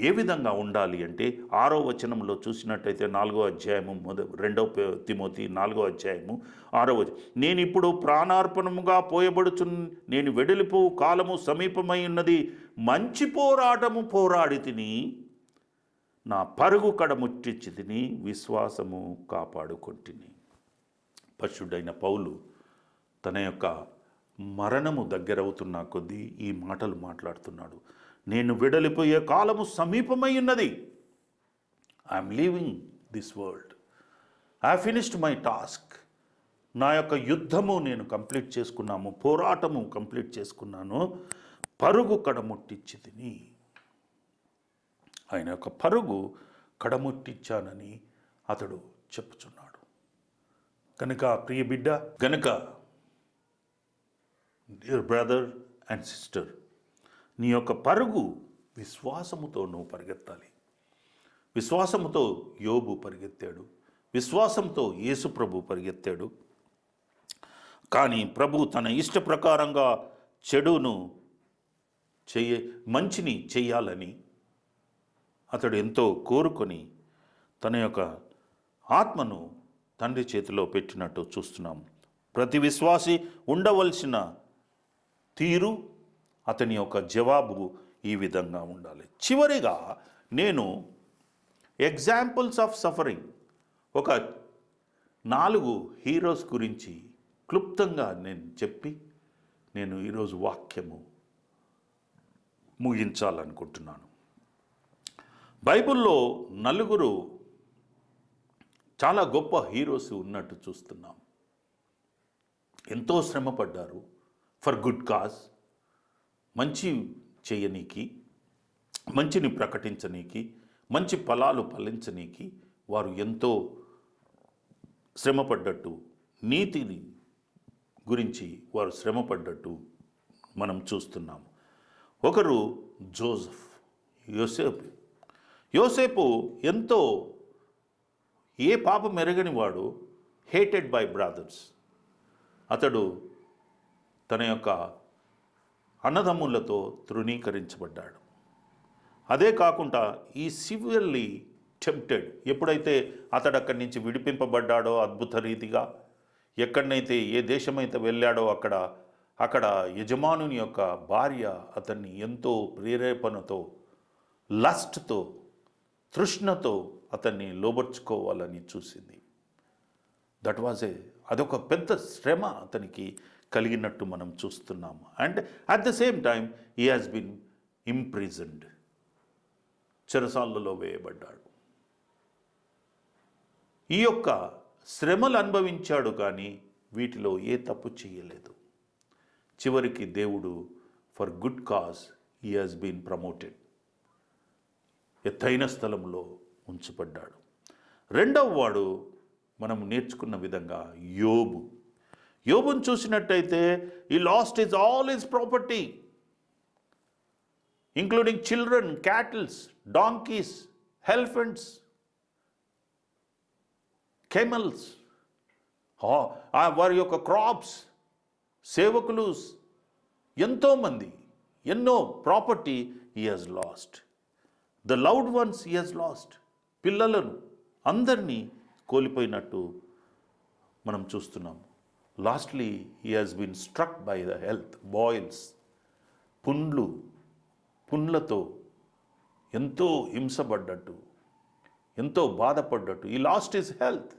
ఏ విధంగా ఉండాలి అంటే 6వ వచనంలో చూసినట్టయితే 4వ అధ్యాయము 2 తిమోతి 4వ అధ్యాయము 6వ వచనం, నేను ఇప్పుడు ప్రాణార్పణముగా నేను వెడలిపో కాలము సమీపమై ఉన్నది, మంచి పోరాటము పోరాడి తిని, నా పరుగు కడముట్టించి తిని, విశ్వాసము కాపాడుకొంటిని. పరిశుద్ధుడైన పౌలు తన యొక్క మరణము దగ్గరవుతున్న కొద్దీ ఈ మాటలు మాట్లాడుతున్నాడు. నేను వెడలిపోయే కాలము సమీపమై ఉన్నది. I'm leaving this world. I finished my task. నా యొక్క యుద్ధము నేను కంప్లీట్ చేసుకున్నాము, పోరాటము కంప్లీట్ చేసుకున్నాను, పరుగు కడముట్టించి తిని. ఆయన యొక్క పరుగు కడముట్టించానని అతడు చెప్పుచున్నాడు. కనుక ప్రియ బిడ్డ, కనుక డియర్ బ్రదర్ అండ్ సిస్టర్, నీ యొక్క పరుగు విశ్వాసముతో నువ్వు పరిగెత్తాలి. విశ్వాసముతో యోబు పరిగెత్తాడు, విశ్వాసంతో యేసు ప్రభు పరిగెత్తాడు. కానీ ప్రభు తన ఇష్ట ప్రకారంగా చెడును మంచిని చెయ్యాలని అతడు ఎంతో కోరుకొని తన యొక్క ఆత్మను తండ్రి చేతిలో పెట్టినట్టు చూస్తున్నాం. ప్రతి విశ్వాసి ఉండవలసిన తీరు, అతని యొక్క జవాబు ఈ విధంగా ఉండాలి. చివరిగా నేను ఎగ్జాంపుల్స్ ఆఫ్ సఫరింగ్, ఒక 4 హీరోస్ గురించి క్లుప్తంగా నేను చెప్పి నేను ఈరోజు వాక్యము ముగించాలనుకుంటున్నాను. బైబిల్లో 4 చాలా గొప్ప హీరోస్ ఉన్నట్టు చూస్తున్నాం. ఎంతో శ్రమపడ్డారు ఫర్ గుడ్ కాజ్, మంచి చేయనీకి, మంచిని ప్రకటించనీకి, మంచి ఫలాలు ఫలించనీకి వారు ఎంతో శ్రమపడ్డట్టు, నీతిని గురించి వారు శ్రమపడ్డట్టు మనం చూస్తున్నాము. ఒకరు జోసెఫ్, యోసేపు ఎంతో ఏ పాపం ఎరగని వాడు, హేటెడ్ బై బ్రదర్స్. అతడు తన యొక్క అన్నదమ్ములతో తృణీకరించబడ్డాడు. అదే కాకుండా ఈ సివియర్లీ టెంప్టెడ్. ఎప్పుడైతే అతడు అక్కడి నుంచి విడిపింపబడ్డాడో అద్భుత రీతిగా, ఎక్కడనైతే ఏ దేశమైతే వెళ్ళాడో అక్కడ యజమానుని యొక్క భార్య అతన్ని ఎంతో ప్రేరేపణతో, లస్ట్తో, తృష్ణతో అతన్ని లోబర్చుకోవాలని చూసింది. అదొక పెద్ద శ్రమ అతనికి కలిగినట్టు మనం చూస్తున్నాము. And at the same time he has been imprisoned, చెరసాలలో వేయబడ్డాడు. ఈ యొక్క శ్రమలు అనుభవించాడు, కానీ వీటిలో ఏ తప్పు చేయలేదు. చివరికి దేవుడు for good cause he has been promoted, ఎత్తైన స్థలంలో ఉంచబడ్డాడు. రెండవ వాడు మనం నేర్చుకున్న విధంగా యోబును చూసినట్టయితే he lost all his property, including children, cattle, donkeys, elephants, camels, వారి యొక్క క్రాప్స్, సేవకులు, ఎంతోమంది, ఎన్నో property he has lost. The loved ones he has lost. పిల్లలను అందరినీ కోల్పోయినట్టు మనం చూస్తున్నాము. Lastly he has been struck by the health, boils, పుండ్లతో ఎంతో హింసపడ్డట్టు, ఎంతో బాధపడ్డట్టు. he lost his health.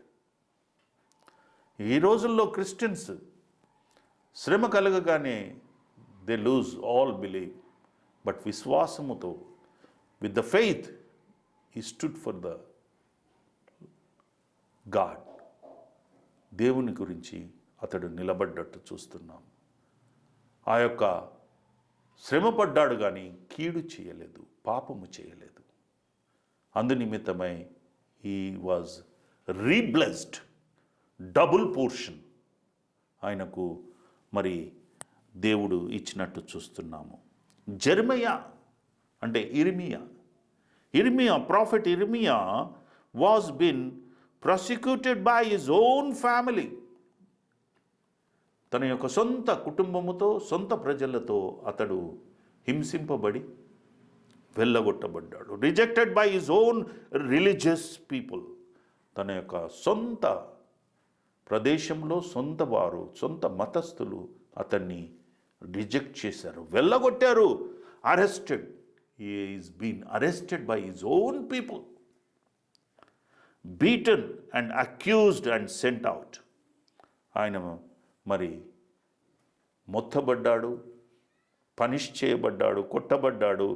ఈ రోజుల్లో క్రిస్టియన్స్ శ్రమ కలగగానే they lose all belief. But విశ్వాసముతో, with the faith, he stood for the God. దేవుని గురించి అతడు నిలబడ్డట్టు చూస్తున్నాం. ఆ యొక్క శ్రమపడ్డాడు కానీ కీడు చేయలేదు, పాపము చేయలేదు. అందునిమిత్తమై హీ వాజ్ రీబ్లెస్డ్, డబుల్ పోర్షన్ ఆయనకు మరి దేవుడు ఇచ్చినట్టు చూస్తున్నాము. జెర్మయా అంటే ఇర్మియా ప్రాఫెట్ ఇర్మియా was been prosecuted by his own family. తన యొక్క సొంత కుటుంబముతో, సొంత ప్రజలతో అతడు హింసింపబడి వెళ్ళగొట్టబడ్డాడు. Rejected by his own religious people. తన యొక్క సొంత ప్రదేశంలో సొంత వారు, సొంత మతస్థులు అతన్ని రిజెక్ట్ చేశారు, వెళ్ళగొట్టారు. Arrested, he is been arrested by his own people, beaten and accused and sent out. ఆయన మరి మొత్తబడ్డాడు, పనిష్ చేయబడ్డాడు, కొట్టబడ్డాడు,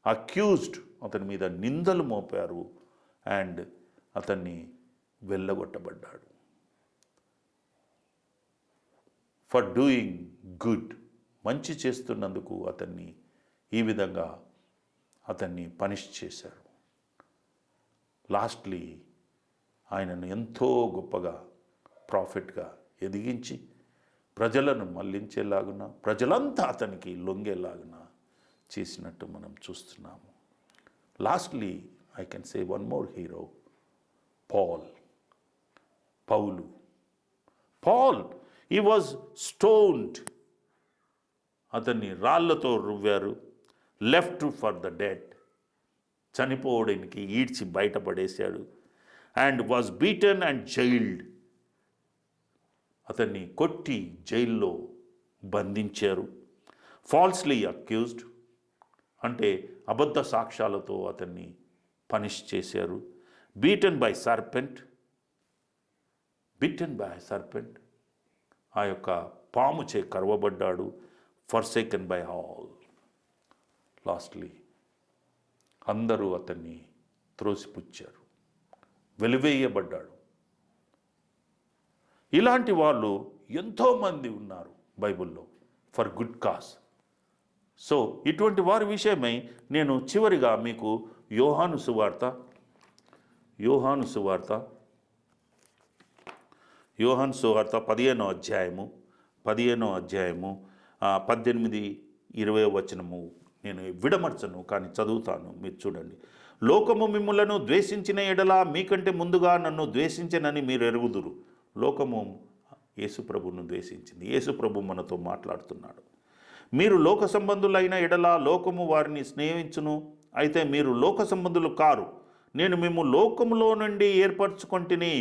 అక్యూజ్డ్, అతని మీద నిందలు మోపారు, అండ్ అతన్ని వెళ్ళగొట్టబడ్డాడు. ఫర్ డూయింగ్ గుడ్, మంచి చేస్తున్నందుకు అతన్ని ఈ విధంగా అతన్ని పనిష్ చేశారు. లాస్ట్లీ ఆయనను ఎంతో గొప్పగా ప్రాఫిట్గా ఎదిగించి ప్రజలను మళ్లించేలాగున, ప్రజలంతా అతనికి లొంగేలాగున చేసినట్టు మనం చూస్తున్నాము. Lastly I can say one more hero, పౌలు. హీ వాజ్ స్టోన్డ్, అతన్ని రాళ్లతో రువ్వారు. లెఫ్ట్ ఫర్ ద డెడ్, చనిపోవడానికి ఈడ్చి బయటపడేశాడు. And was beaten and jailed, అతన్ని కొట్టి జైల్లో బంధించారు. ఫాల్స్లీ అక్యూజ్డ్, అంటే అబద్ధ సాక్ష్యాలతో అతన్ని పనిష్ చేశారు. బీటన్ బై సర్పెంట్, ఆ యొక్క పాము చే కరవబడ్డాడు. ఫర్సేకెన్ బై ఆల్, లాస్ట్లీ అందరూ అతన్ని త్రోసిపుచ్చారు, వెలివేయబడ్డాడు. ఇలాంటి వాళ్ళు ఎంతోమంది ఉన్నారు బైబిల్లో ఫర్ గుడ్ కాజ్. సో ఇటువంటి వారి విషయమై నేను చివరిగా మీకు యోహాను సువార్త 15వ అధ్యాయము 18-20 వచనము నేను విడమర్చను, కానీ చదువుతాను, మీరు చూడండి. లోకము మిమ్ములను ద్వేషించిన ఎడల మీకంటే ముందుగా నన్ను ద్వేషించనని మీరు ఎరుగుదురు. లోకము యేసుప్రభును ద్వేషించింది. యేసుప్రభు మనతో మాట్లాడుతున్నాడు. మీరు లోక సంబంధులైన ఎడల లోకము వారిని స్నేహించును, అయితే మీరు లోక సంబంధులు కారు, నేను మేము లోకములో నుండి ఏర్పరచుకొంటిని.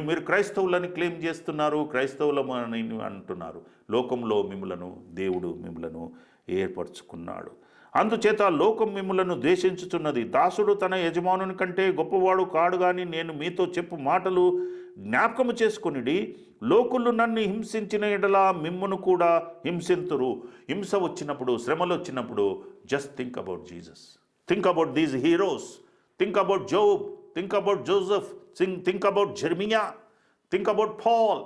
మీరు క్రైస్తవులని క్లెయిమ్ చేస్తున్నారు, క్రైస్తవులమని అంటున్నారు. లోకంలో దేవుడు మిమ్మలను ఏర్పరచుకున్నాడు. అందుచేత లోకం మిమ్ములను ద్వేషించుచున్నది. దాసుడు తన యజమానుని కంటే గొప్పవాడు కాడు, కానీ నేను మీతో చెప్పు మాటలు జ్ఞాపకము చేసుకొనిడి. లోకులు నన్ను హింసించిన ఎడల మిమ్మును కూడా హింసింతురు. హింస వచ్చినప్పుడు, శ్రమలు వచ్చినప్పుడు, just think about Jesus, think about these heroes, think about Job, think about Joseph, think about Jeremiah, think about Paul.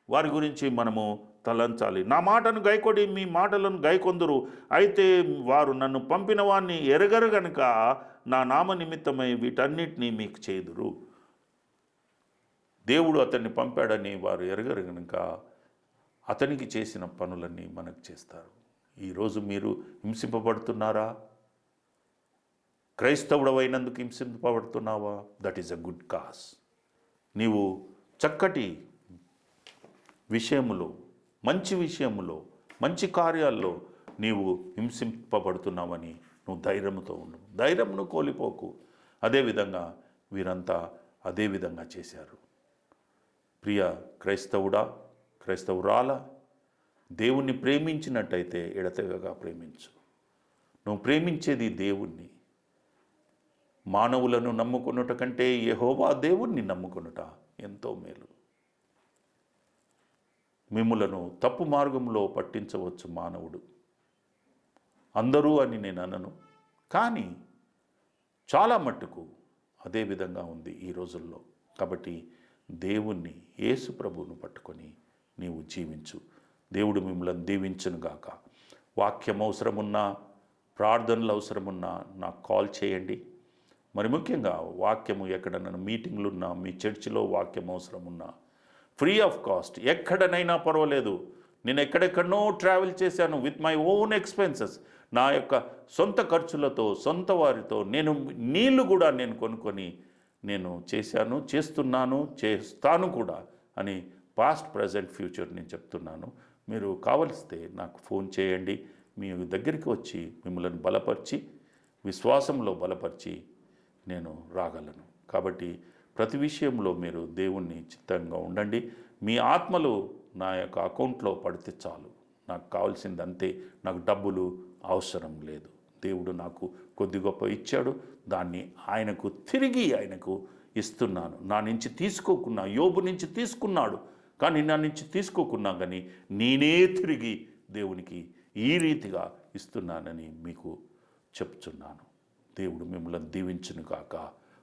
వారి గురించి మనము తలంచాలి. నా మాటను గైకొడి మీ మాటలను గైకొందురు, అయితే వారు నన్ను పంపిన వారిని ఎరగరు గనుక నా నామ నిమిత్తమై వీటన్నిటినీ మీకు చేదురు. దేవుడు అతన్ని పంపాడని వారు ఎరగరు గనుక అతనికి చేసిన పనులన్నీ మనకు చేస్తారు. ఈరోజు మీరు హింసింపబడుతున్నారా? క్రైస్తవుడవైనందుకు హింసింపబడుతున్నావా? That is a good cause. నీవు చక్కటి విషయములో, మంచి విషయములో, మంచి కార్యాల్లో నీవు హింసింపబడుతున్నావని నువ్వు ధైర్యంతో ఉండు. ధైర్యంను కోల్పోకు. అదేవిధంగా వీరంతా అదే విధంగా చేశారు. ప్రియ క్రైస్తవుడా, క్రైస్తవురాలా, దేవుణ్ణి ప్రేమించినట్టయితే ఎడతెగగా ప్రేమించు. నువ్వు ప్రేమించేది దేవుణ్ణి. మానవులను నమ్ముకొనుట కంటే యెహోవా దేవుణ్ణి నమ్ముకొనుట ఎంతో మేలు. మిమ్ములను తప్పు మార్గంలో పట్టించవచ్చు మానవుడు, అందరూ అని నేను అనను, కానీ చాలా మట్టుకు అదే విధంగా ఉంది ఈ రోజుల్లో. కాబట్టి దేవుణ్ణి, యేసు ప్రభువును పట్టుకొని నీవు జీవించు. దేవుడు మిమ్మల్ని దీవించునుగాక. వాక్యం అవసరమున్నా, ప్రార్థనలు అవసరమున్నా నాకు కాల్ చేయండి. మరి ముఖ్యంగా వాక్యము ఎక్కడైనా మీటింగ్లున్నా, మీ చర్చిలో వాక్యం అవసరమున్నా, ఫ్రీ ఆఫ్ కాస్ట్, ఎక్కడనైనా పర్వాలేదు. నేను ఎక్కడెక్కడనో ట్రావెల్ చేశాను విత్ మై ఓన్ ఎక్స్పెన్సెస్. నా యొక్క సొంత ఖర్చులతో, సొంత వారితో నేను నీళ్లు కూడా నేను కొనుక్కొని నేను చేశాను, చేస్తున్నాను, చేస్తాను కూడా అని పాస్ట్, ప్రజెంట్, ఫ్యూచర్ నేను చెప్తున్నాను. మీరు కావలిస్తే నాకు ఫోన్ చేయండి. మీ దగ్గరికి వచ్చి మిమ్మల్ని బలపరిచి, విశ్వాసంలో బలపరిచి నేను రాగలను. కాబట్టి ప్రతి విషయంలో మీరు దేవుణ్ణి చిత్తంగా ఉండండి. మీ ఆత్మలు నా యొక్క అకౌంట్లో పడితే చాలు, నాకు కావాల్సింది అంతే. నాకు డబ్బులు అవసరం లేదు. దేవుడు నాకు కొద్ది గొప్ప ఇచ్చాడు, దాన్ని ఆయనకు ఇస్తున్నాను. నా నుంచి తీసుకోకున్నా, యోబు నుంచి తీసుకున్నాడు, కానీ నా నుంచి తీసుకోకున్నా కానీ నేనే తిరిగి దేవునికి ఈ రీతిగా ఇస్తున్నానని మీకు చెప్తున్నాను. దేవుడు మిమ్మల్ని దీవించును కాక.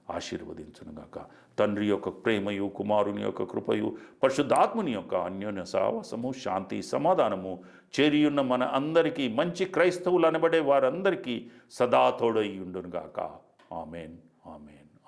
ఆశీర్వదించునుగాక. తండ్రి యొక్క ప్రేమయు, కుమారుని యొక్క కృపయు, పరిశుద్ధాత్ముని యొక్క అన్యోన్య సహవాసము, శాంతి, సమాధానము చేరియున్న మన అందరికీ, మంచి క్రైస్తవులు అనబడే వారందరికీ సదా తోడై ఉండునుగాక. Amen, amen.